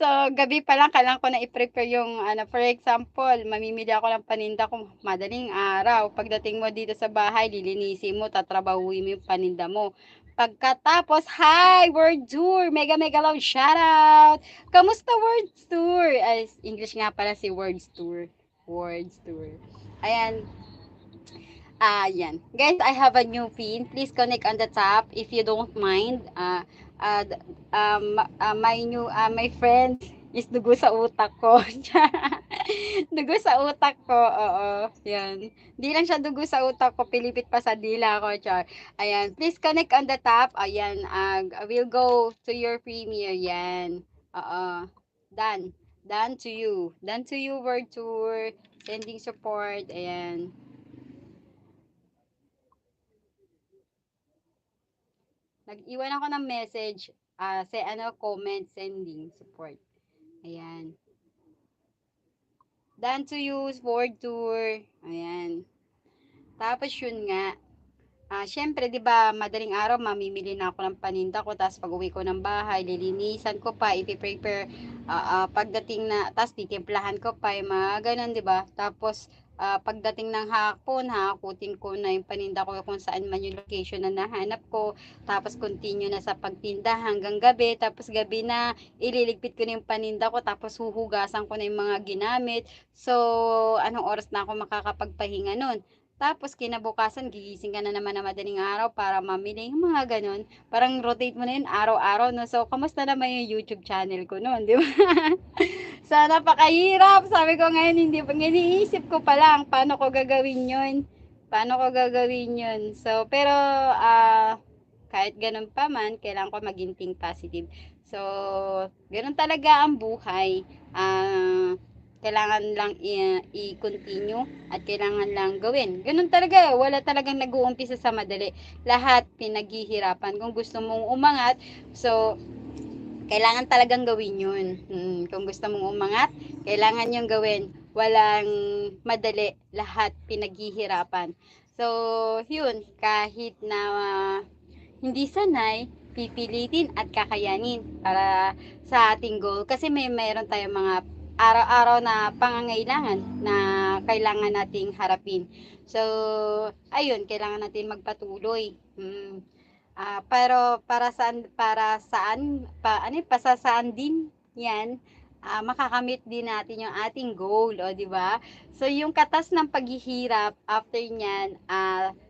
S2: So, gabi pa lang, kailangan ko na i-prepare yung, for example, mamimili ako ng paninda ko madaling araw. Pagdating mo dito sa bahay, lilinisin mo, tatrabahuin mo yung paninda mo. Pagkatapos, hi, World Tour! Mega love shoutout! Kamusta World Tour? Ay, English nga pala si World Tour. World Tour. Ayan. Yan. Guys, I have a new pin. Please connect on the top if you don't mind. My friend is dugo sa utak ko. Dugo sa utak ko, oo. Yan. Hindi lang siya dugo sa utak ko, pilipit pa sa dila ko, char. Ayan. Please connect on the top. Ayan. I will go to your premiere. Yan. Oo. Done. Done to you. Done to you, World Tour. Sending support. Ayan. Nag-iwan ako ng message. Comment, sending support. Ayan. Done to you, World Tour. Ayan. Tapos yun nga, syempre, 'di ba, madaling araw mamimili na ako ng paninda ko, tapos pag-uwi ko ng bahay, lilinisan ko pa, ipi-prepare, pagdating na, tapos titimplahan ko pa, yung mga ganun, 'di ba? Tapos pagdating ng hapon, hakutin ko na yung paninda ko kung saan man yung location na nahanap ko, tapos continue na sa pagtinda hanggang gabi, tapos gabi na ililigpit ko na yung paninda ko, tapos huhugasan ko na yung mga ginamit. So, anong oras na ako makakapagpahinga nun? Tapos kinabukasan gigising ka na naman na madaling araw para mamili, yung mga gano'n. Parang rotate mo na yun araw-araw, 'no. So, kamusta naman yung YouTube channel ko no'n, 'di ba? So, napakahirap. Sabi ko ngayon, hindi pa iniisip ko pa lang paano ko gagawin 'yun. Paano ko gagawin 'yun. So, pero kahit gano'n pa man, kailangan ko maging think positive. So, gano'n talaga ang buhay. Kailangan lang i-continue at kailangan lang gawin. Ganun talaga, wala talagang nag-uumpisa sa madali. Lahat pinaghihirapan. Kung gusto mong umangat, so kailangan talagang gawin yun. Kung gusto mong umangat, kailangan yung gawin. Walang madali, lahat pinaghihirapan. So, yun, kahit na hindi sanay, pipilitin at kakayanin para sa ating goal. Kasi mayroon tayong mga araw-araw na pangangailangan na kailangan nating harapin. So, ayun, kailangan natin magpatuloy. Pero pasasaan din 'yan, makakamit din natin yung ating goal, o 'di ba? So yung katas ng paghihirap after niyan,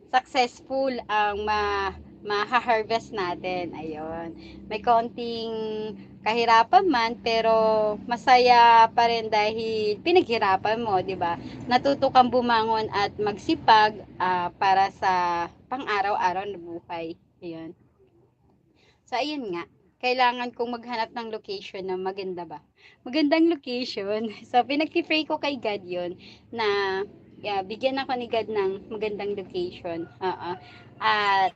S2: successful ang maha-harvest natin, ayun. May konting kahirapan man pero masaya pa rin dahil pinaghirapan mo, 'di ba? Natuto kang bumangon at magsipag, para sa pang-araw-araw na buhay. Ayun. So, ayun nga. Kailangan kong maghanap ng location na maganda ba? Magandang location. So, pinag-pray ko kay God yun na bigyan ako ni God ng magandang location. At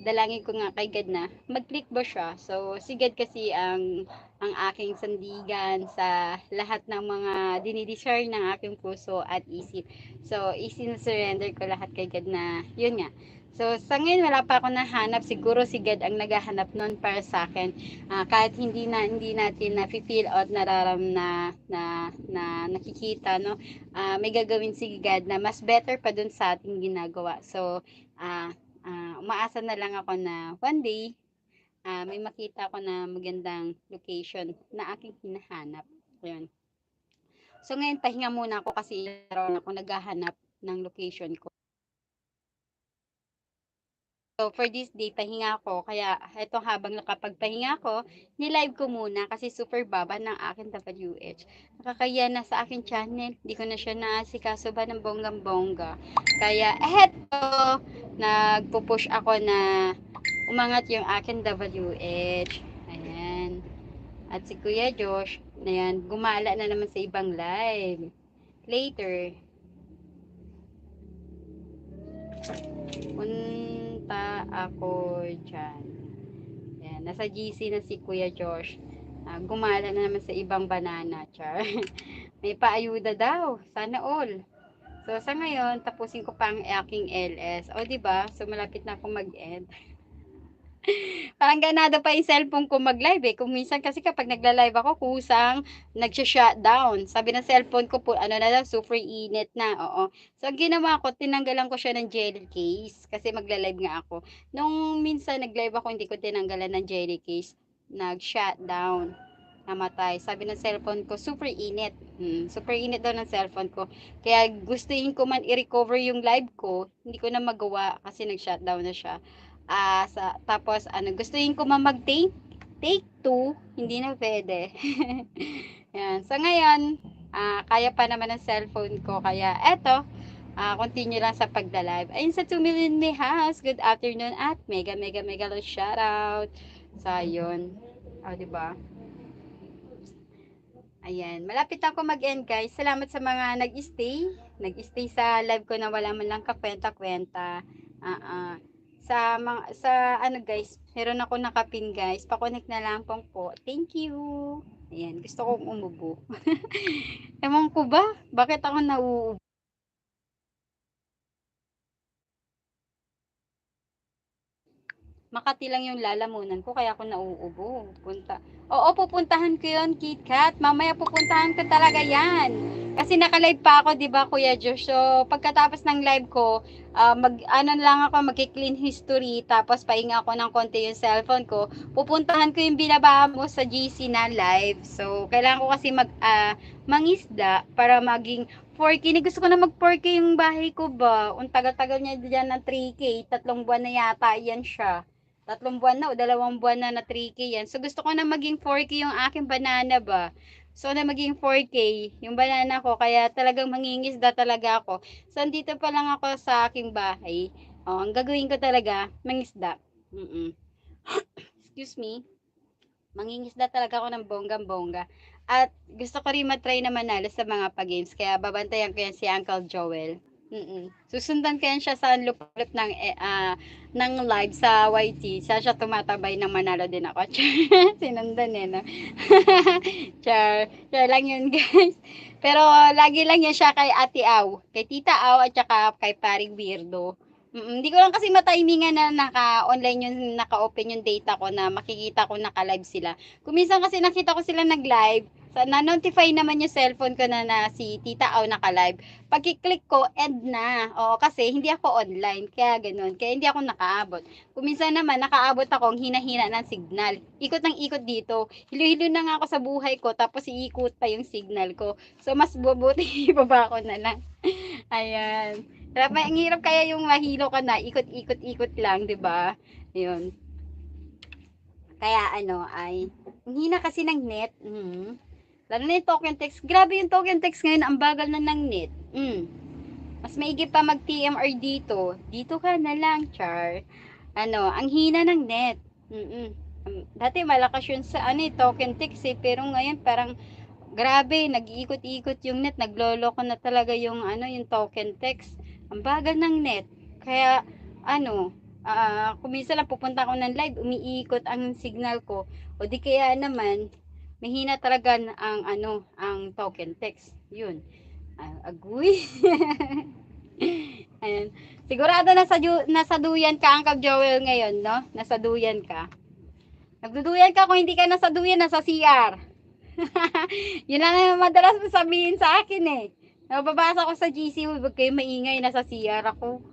S2: dalangin ko nga kay God na mag-click ba siya. So, si God kasi ang aking sandigan sa lahat ng mga dinidesire ng aking puso at isip. So, isin-surrender ko lahat kay God na yun nga. So, sa ngayon wala pa ako nahanap, siguro si God ang naghahanap noon para sa akin. Kahit hindi natin na-feel at nararam na nakikita, no. May gagawin si God na mas better pa dun sa ating ginagawa. So, umaasa na lang ako na one day may makita ako na magandang location na aking hinahanap. Ayun. So, ngayon pahinga muna ako kasi araw na ako naghahanap ng location ko. So, for this day, pahinga ako. Kaya, eto habang nakapagpahinga ako, ni-live ko muna kasi super baba ng aking WH. Nakakaya na sa aking channel. Hindi ko na siya naasikaso ba ng bonggang-bongga. Kaya, eto, nagpo-push ako na umangat yung aking WH. Ayan. At si Kuya Josh, ayan, gumala na naman sa ibang live. Later. Punta ako dyan. Ayan, nasa GC na si Kuya Josh. Gumala na naman sa ibang banana, char. May paayuda daw. Sana all. So, sa ngayon, tapusin ko pa ang aking LS. O, diba? So, malapit na akong mag-end. Parang ganado pa yung cellphone ko mag-live eh. Kung minsan kasi kapag nagla-live ako, kusang nagsha-shutdown. Sabi ng cellphone ko po, ano na lang, super init na. Oo. So, ang ginawa ko, tinanggalan ko siya ng jelly case. Kasi magla-live nga ako. Nung minsan nag-live ako, hindi ko tinanggalan ng jelly case. Nag-shutdown. Namatay. Sabi ng cellphone ko, super init. Super init daw ng cellphone ko. Kaya gustuin ko man i-recover yung live ko, hindi ko na magawa kasi nag-shutdown na siya. Tapos gustuhin ko take 2, hindi na pwede. Yan. So ngayon, kaya pa naman ng cellphone ko kaya eto, continue lang sa pagda-live. Ayun sa 2 million may house. Good afternoon at mega mega mega love shoutout. So ayun. O, diba? Ayan, malapit ako mag-end guys. Salamat sa mga nag-stay sa live ko na wala man lang kakwenta-kwenta. Sa ano guys, meron ako nakapin guys. Pa-connect na lang po. Thank you. Ayan, gusto kong umubo. Ewan ko ba? Bakit ako nauubo? Makati lang yung lalamunan ko kaya ako nauubo. Pupuntahan ko yun, KitKat. Mamaya pupuntahan ko talaga yan. Kasi naka-live pa ako, 'di ba, Kuya Josh? So, pagkatapos ng live ko, lang ako, magki-clean history, tapos pahinga ako ng konti yung cellphone ko. Pupuntahan ko yung binaba mo sa GC na live. So, kailangan ko kasi mangisda para maging 4K. Gusto ko na mag 4K yung bahay ko ba? Ang tagal-tagal niya diyan ng 3K. 3 buwan na yata yan siya. 3 buwan na o 2 buwan na 3K yan. So, gusto ko na maging 4K yung aking banana ba. So, na maging 4K yung banana ko. Kaya talagang mangingisda talaga ako. So, andito pa lang ako sa aking bahay. Ang gagawin ko talaga, mangisda. Excuse me. Mangingisda talaga ako ng bonggang-bongga. At gusto ko rin matry na manalo sa mga pa-games. Kaya babantayan ko yan si Uncle Joel. Susundan ko yan siya sa lupalop ng live sa YT. Siya tumatabay ng manalo din ako. Sinundan eh, no? Char lang yun, guys. Pero lagi lang yan siya kay Ate Aw. Kay Tita Aw at saka kay Paring Weirdo. Hindi ko lang kasi matimingan na naka-online yung naka-open yung data ko na makikita ko naka-live sila. Kung minsan kasi nakita ko sila nag-live, na-notify naman yung cellphone ko na si Tita Au naka-live. Pag-click ko, end na. Oo, kasi hindi ako online. Kaya ganun. Kaya hindi ako nakaabot. Kung minsan naman, nakaabot ako ang hina-hina ng signal. Ikot ng ikot dito. Hilo-hilo na nga ako sa buhay ko, tapos iikot pa yung signal ko. So, mas bubuti ibaba ko na lang. Ayan. Ang hirap kaya yung mahilo ka na, ikot-ikot-ikot lang, 'di ba? 'Yun. Kaya ay ang hina kasi ng net. Lalo na yung token text. Grabe yung token text ngayon, ang bagal na ng net. Mas maigi pa mag-TMR dito. Dito ka na lang, char. Ang hina ng net. Dati malakas yun sa token text pero ngayon parang grabe, nag-iikot-ikot yung net, nagloloko na talaga yung yung token text. Ang bagal ng net. Kaya kung minsan lang pupunta ako ng live, umiikot ang signal ko. O di kaya naman, mahina talaga ang token text. Yun. Agoy. Ayan. Sigurado nasa duyan ka, Uncle Joel, ngayon, no? Nasa duyan ka. Nagduduyan ka, kung hindi ka nasa duyan, nasa CR. Yun lang madalas mo sabihin sa akin eh. Nababasa ko sa GC, huwag kayo maingay, nasa CR ako.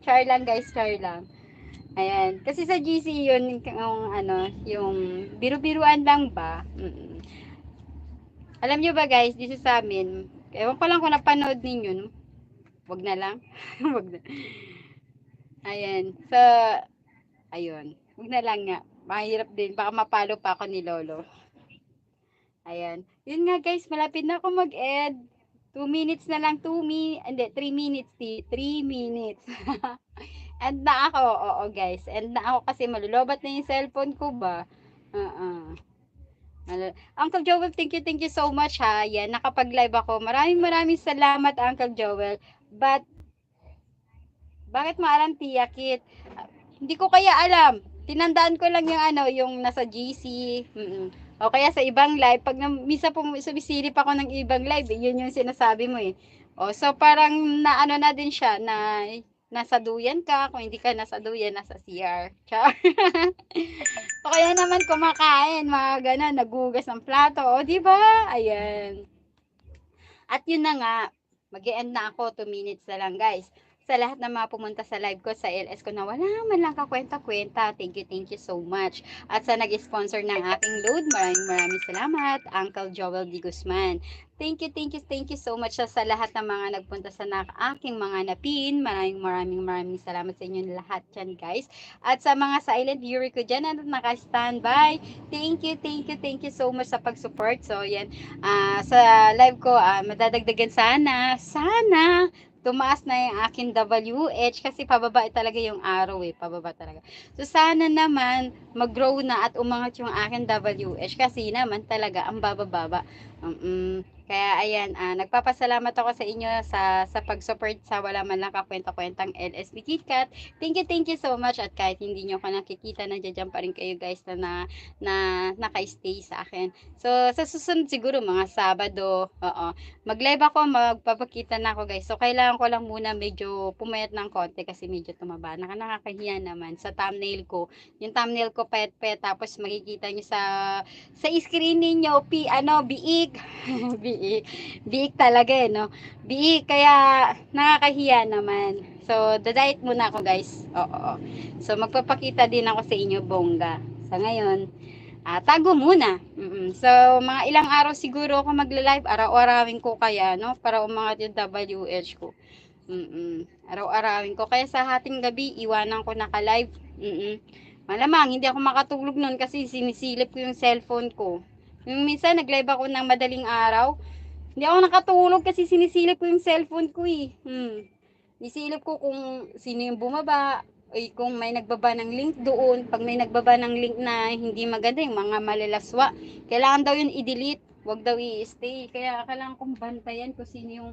S2: Char lang guys, char lang. Ayan, kasi sa GC yun, yung biru-biruan lang ba. Alam nyo ba guys, dito sa amin, ewan ko lang kung napanood ninyo, no? Wag na lang. Wag na. Ayan, ayun, wag na lang nga. Mahirap din, baka mapalo pa ako ni Lolo. Ayan. Yun nga guys, malapit na ako mag-end. 2 minutes na lang, 3 minutes, 3 minutes. End na ako, oo guys. End na ako kasi malulobat na yung cellphone ko ba. Uncle Joel, thank you so much ha. Yan, nakapag-live ako. Maraming salamat, Uncle Joel. But, bakit maalam tiyakit? Hindi ko kaya alam. Tinandaan ko lang yung nasa GC. O kaya sa ibang live, pag misa sumisilip ako ng ibang live, yun yung sinasabi mo eh. So parang na din siya, na nasa duyan ka, kung hindi ka nasa duyan, nasa CR. Char. O kaya naman kumakain, mga ganun, nagugas ng plato, o di ba? Ayan. At yun na nga, mag-e-end na ako, 2 minutes na lang guys. Sa lahat ng mga pumunta sa live ko sa LS ko na wala man lang kakwenta-kwenta, thank you so much. At sa nag-sponsor ng aking load, maraming salamat, Uncle Joel D. Guzman. Thank you so much sa lahat ng mga nagpunta sa aking mga napin. Maraming salamat sa inyo lahat dyan guys. At sa mga silent viewer ko dyan na naka-standby, thank you so much sa pag-support. So yan, sa live ko, madadagdagan sana tumaas na yung aking WH kasi pababa talaga yung araw pababa talaga. So sana naman mag-grow na at umangat yung aking WH kasi naman talaga ang bababa. Kaya ayan, nagpapasalamat ako sa inyo sa pag-support sa wala man lang kakwenta-kwentang LSB KitKat. Thank you so much at kahit hindi nyo ko nakikita, nandiyan pa rin kayo guys na naka-stay sa akin. So sa susunod siguro mga Sabado, mag-live ako, magpapakita na ako guys. So kailangan ko lang muna medyo pumayat ng konti kasi medyo tumaba. Nakakahiya naman sa thumbnail ko. Yung thumbnail ko pet tapos makikita nyo sa screen ninyo biik. Biik talaga no. Biik kaya nakakahiya naman. So diet muna ako guys. Oo. So magpapakita din ako sa inyo bongga. Sa ngayon, tago muna. So, mga ilang araw siguro ako magla-live. Araw-arawin ko kaya, no? Para umangat yung WH ko. Araw-arawin ko. Kaya sa hating gabi, iwanan ko naka-live. Malamang, hindi ako makatulog nun kasi sinisilip ko yung cellphone ko. Yung minsan, nag-live ako ng madaling araw. Hindi ako nakatulog kasi sinisilip ko yung cellphone ko Isilip ko kung sino yung bumaba, kung may nagbaba ng link doon. Pag may nagbaba ng link na hindi maganda, yung mga malalaswa, kailangan daw yun i-delete, wag daw i-stay. Kaya kailangan kong bantayan kung sino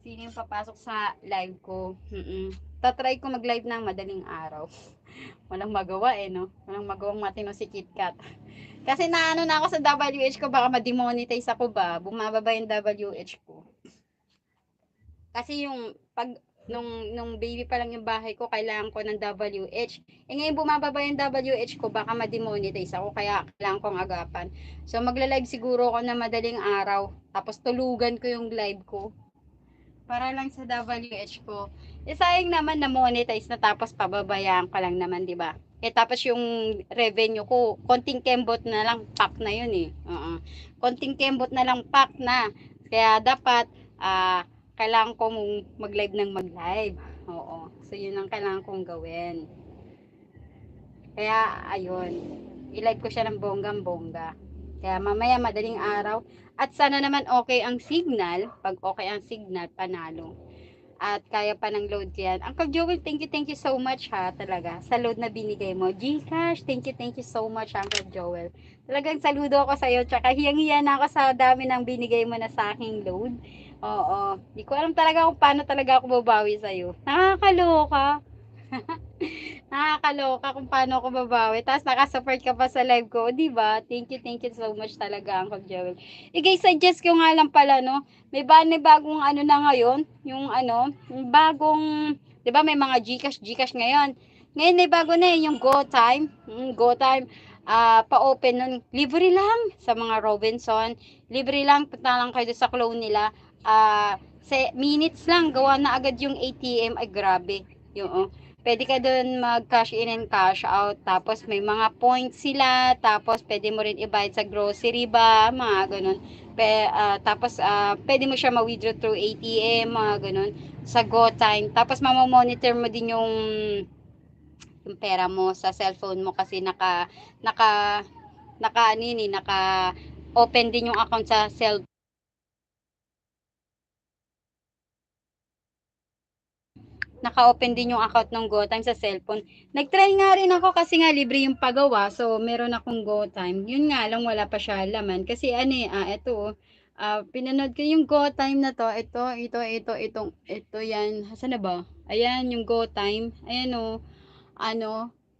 S2: yung papasok sa live ko. Tatry ko mag-live ng madaling araw. Walang magawa no? Walang magawang matino si KitKat. Kasi naano na ako sa WH ko, baka ma-demonetize ako ba, bumababa yung WH ko. Kasi yung nung baby pa lang yung bahay ko, kailangan ko ng WH. Ngayon bumababa yung WH ko, baka ma-demonetize ako, kaya kailangan kong agapan. So magla-live siguro ako na madaling araw, tapos tulugan ko yung live ko. Para lang sa WH ko. Sayang naman na monetize na tapos pababayaan ko lang naman, di ba? Tapos yung revenue ko, konting kembot na lang, pack na yun Konting kembot na lang, pack na. Kaya dapat, kailangan ko mag-live ng mag-live. Oo. So, yun ang kailangan kong gawin. Kaya, ayun. I-live ko siya ng bonggang-bongga. Kaya mamaya, madaling araw. At sana naman okay ang signal. Pag okay ang signal, panalo. At kaya pa ng load ko yan. Uncle Joel, thank you so much talaga. Sa load na binigay mo. Gcash, thank you so much, Uncle Joel. Talagang saludo ako sa iyo. Tsaka hiyang-hiya na ako sa dami ng binigay mo na sa aking load. Oo. Di ko alam talaga kung paano talaga ako babawi sa'yo. Nakakaloka. Nakakaloka kung paano ako babawi. Tapos nakasupport ka pa sa live ko. Di ba? Thank you so much talaga, Uncle Joel. Guys, suggest ko nga lang pala, no? May bagong na ngayon. Yung bagong, di ba may mga Gcash ngayon. Ngayon may bago na yung GoTime. GoTime. Pa-open nun. Libre lang sa mga Robinson. Libre lang. Punta lang kayo sa clone nila. Minutes lang. Gawa na agad yung ATM. Ay, grabe. Pwede ka doon mag-cash in and cash out. Tapos may mga points sila. Tapos pwede mo rin i-bayad sa grocery ba. Mga ganun. Tapos pwede mo siya ma-withdraw through ATM. Mga ganun. Sa GoTime. Tapos mamamonitor mo din yung pera mo sa cellphone mo kasi naka open din yung account sa cellphone. Naka-open din yung account ng GoTime sa cellphone. Nag-try nga rin ako kasi nga libre yung pagawa. So, meron akong GoTime. Yun nga lang, wala pa siya laman. Kasi ito, pinanood ko yung GoTime na to. Ito yan. Saan na ba? Ayan, yung GoTime. Ayan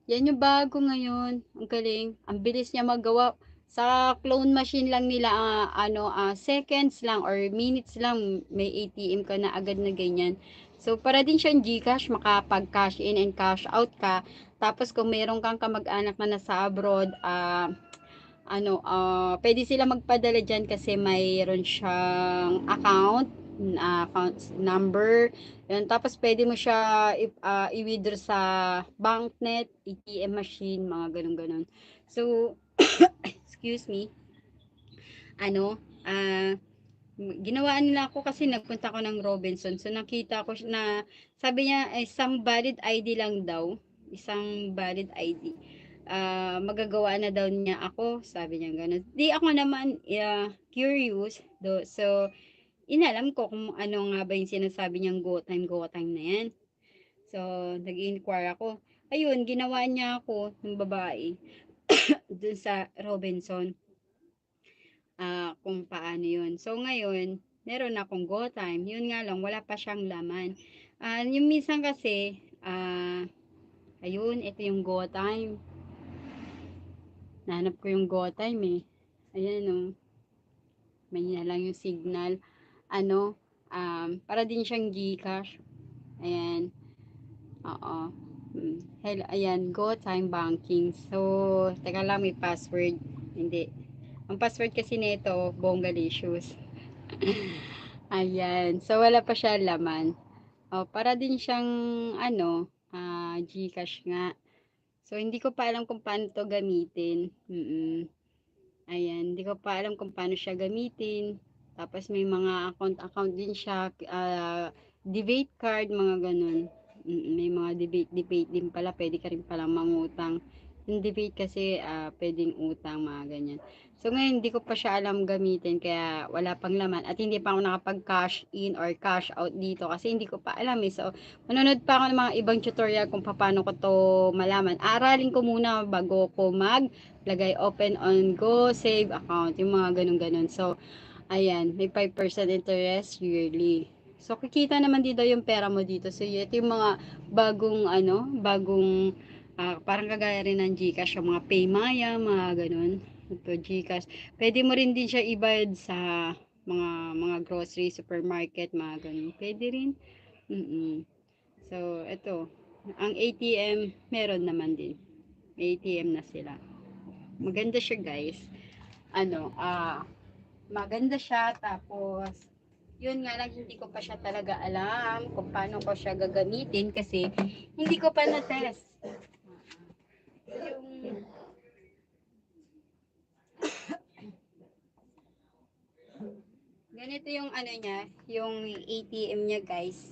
S2: yan yung bago ngayon. Ang galing. Ang bilis niya magawa. Sa clone machine lang nila, seconds lang or minutes lang, may ATM ka na agad na ganyan. So, para din siyang Gcash, makapag-cash in and cash out ka. Tapos, kung meron kang kamag-anak na nasa abroad, pwede sila magpadala dyan kasi mayroon siyang account number. Yan. Tapos, pwede mo siya i-withdraw sa banknet, ATM machine, mga ganun-ganun. So, excuse me, ginawaan nila ako kasi nagpunta ko ng Robinson. So, nakita ko na, sabi niya, isang valid ID lang daw. Isang valid ID. Magagawa na daw niya ako. Sabi niya gano'n. Di ako naman curious. So, inalam ko kung ano nga ba yung sinasabi niyang go time na yan. So, nag-inquire ako. Ayun, ginawa niya ako ng babae dun sa Robinson. Kung paano yun. So, ngayon, meron akong go time. Yun nga lang, wala pa siyang laman. Yung minsan kasi, ayun, ito yung go time. Nahanap ko yung go time eh. Ayan o. May na lang yung signal. Ano, para din siyang Gcash. Ayan. Oo. Hello, ayan, go time banking. So, teka lang, may password. Hindi. Ang password kasi nito, Bongalicious. Ayan. So, wala pa siya laman. Para din siyang, Gcash nga. So, hindi ko pa alam kung paano to gamitin. Ayan, hindi ko pa alam kung paano siya gamitin. Tapos, may mga account din siya. Debate card, mga ganun. May mga debate din pala. Pwede ka rin palang mangutang. Yung debate kasi, pwedeng utang, mga ganyan. So, ngayon, hindi ko pa siya alam gamitin. Kaya, wala pang laman. At hindi pa ako nakapag-cash in or cash out dito. Kasi, hindi ko pa alam eh. So, manonood pa ako ng mga ibang tutorial kung paano ko to malaman. Aralin ko muna bago ko lagay open on go, save account. Yung mga ganun-ganun. So, ayan. May 5% interest yearly. So, kikita naman dito yung pera mo dito. So, ito yung mga bagong, parang kagaya rin ng Gcash, yung mga Paymaya, mga ganun. Ito, Gcash. Pwede mo rin din siya ibayad sa mga grocery, supermarket, mga ganun. Pwede rin. So, ito. Ang ATM, meron naman din. ATM na sila. Maganda siya, guys. Maganda siya. Tapos, yun nga lang, hindi ko pa siya talaga alam kung paano ko siya gagamitin kasi hindi ko pa na-test. Yung ganito yung niya, yung ATM niya, guys.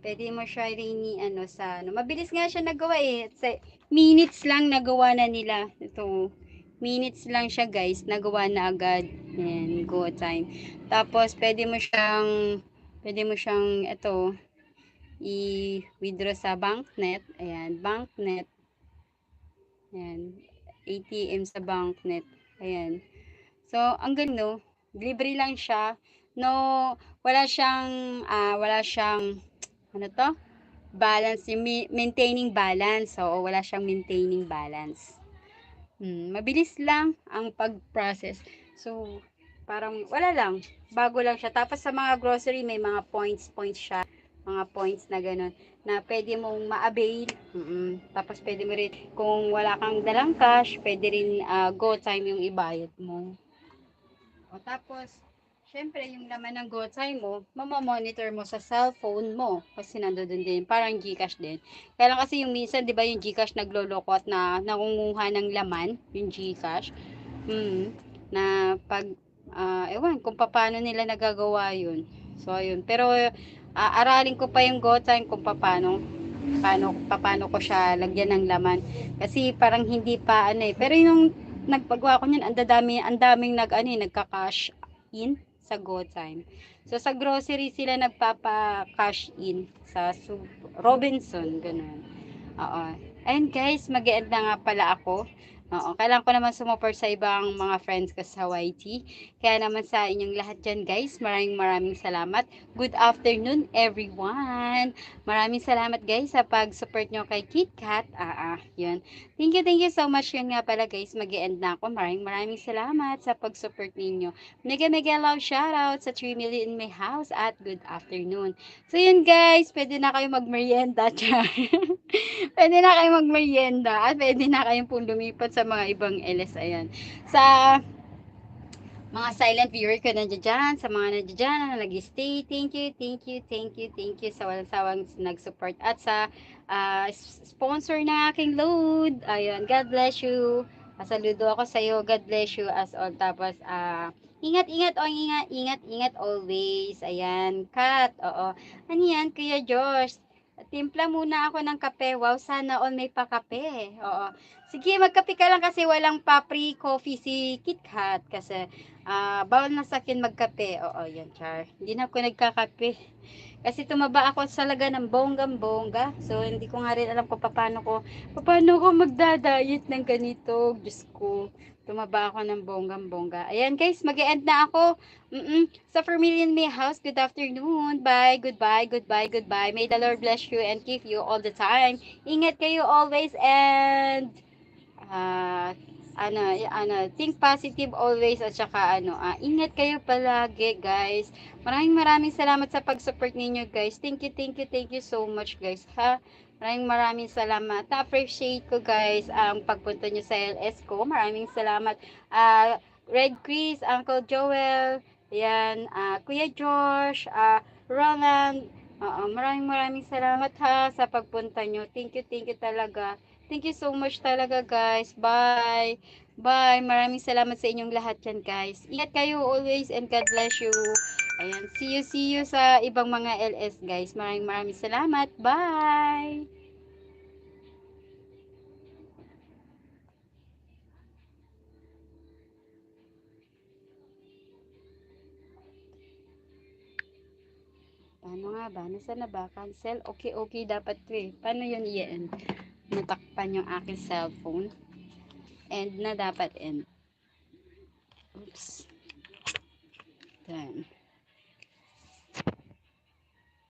S2: Pwede mo siya rin sa mabilis nga siya nagawa eh. Sa minutes lang nagawa na nila. Ito, minutes lang siya, guys. Nagawa na agad. Ayan, go time. Tapos, pwede mo siyang ito, i-withdraw sa banknet. Ayan, banknet. Ayan, ATM sa banknet. Ayan. So, ang galing, no? Libre lang siya. No, wala siyang, balance, yung maintaining balance. So, wala siyang maintaining balance. Mabilis lang ang pag-process. So, parang wala lang. Bago lang siya. Tapos sa mga grocery, may mga points siya. Mga points na gano'n. Na pwede mong ma-avail. Tapos pwede mo rin, kung wala kang dalang cash, pwede rin go time yung ibayad mo. Tapos, syempre, yung laman ng GoTime mo, mamamonitor mo sa cellphone mo. Kasi nandoon din, parang Gcash din. Kaya lang kasi yung minsan, di ba yung Gcash nagloloko at nangunguha ng laman, yung Gcash. Na pag, ewan, kung paano nila nagagawa yun. So, ayun. Pero, aralin ko pa yung GoTime kung paano ko siya lagyan ng laman. Kasi parang hindi pa pero yung nagpagawa ko niyan, ang daming nagka-cash in sa GoTime. So sa grocery sila nagpapa-cash in sa Robinson, ganun. Oo. And guys, mag-e-end na nga pala ako. Oo, kailangan ko naman sumuport sa ibang mga friends ko sa YT. Kaya naman sa inyong lahat dyan, guys, maraming salamat. Good afternoon, everyone. Maraming salamat, guys, sa pag-support nyo kay KitKat. Yun. Thank you so much. Yun nga pala, guys, mag-e-end na ako. Maraming salamat sa pag-support ninyo. Mega love shoutout sa 3 million in my house at good afternoon. So, yun, guys, pwede na kayo mag-merienda. Pwede na kayong magmerienda at pwede na kayong pong lumipat sa mga ibang LS. Ayan. Sa mga silent viewer ko nandiyan dyan, sa mga nandiyan dyan na nag-stay, thank you sa walang sawang nag-support at sa sponsor na aking load. Ayan, God bless you. Saludo ako sa iyo. God bless you as all. Tapos, ingat always. Ayan, Kat. Oo. Ano yan, Kuya Josh? Timpla muna ako ng kape. Wow, sana all may pakape. Oo. Sige, magkape ka lang kasi walang pa-pre-coffee si KitKat. Kasi bawal na sa akin magkape. Oo, yan, char. Hindi na ako nagkakape. Kasi tumaba ako talaga ng bonggang-bongga. So, hindi ko nga rin alam kung paano ko magda-diet ng ganito. Diyos ko, tumaba ako ng bonggang-bongga. Ayan guys, mag-e-end na ako. Sa Vermilion May House, good afternoon. Bye, goodbye, goodbye, goodbye. May the Lord bless you and keep you all the time. Ingat kayo always and ah think positive always at saka ingat kayo palagi guys. Maraming salamat sa pag-support ninyo guys. Thank you so much guys ha. Maraming salamat. Na-appreciate ko guys ang pagpunta nyo sa LS ko. Maraming salamat. Red Chris, Uncle Joel, yan, Kuya Josh, Roland, maraming salamat ha sa pagpunta nyo. Thank you talaga. Thank you so much talaga guys. Bye. Bye. Maraming salamat sa inyong lahat yan guys. Ingat kayo always and God bless you. Ayan. See you sa ibang mga LS guys. Maraming salamat. Bye. Paano nga ba? Nasaan na ba? Cancel? Okay dapat to eh. Paano yun i-end? Natakpan yung aking cellphone. End na dapat end. Oops. Done.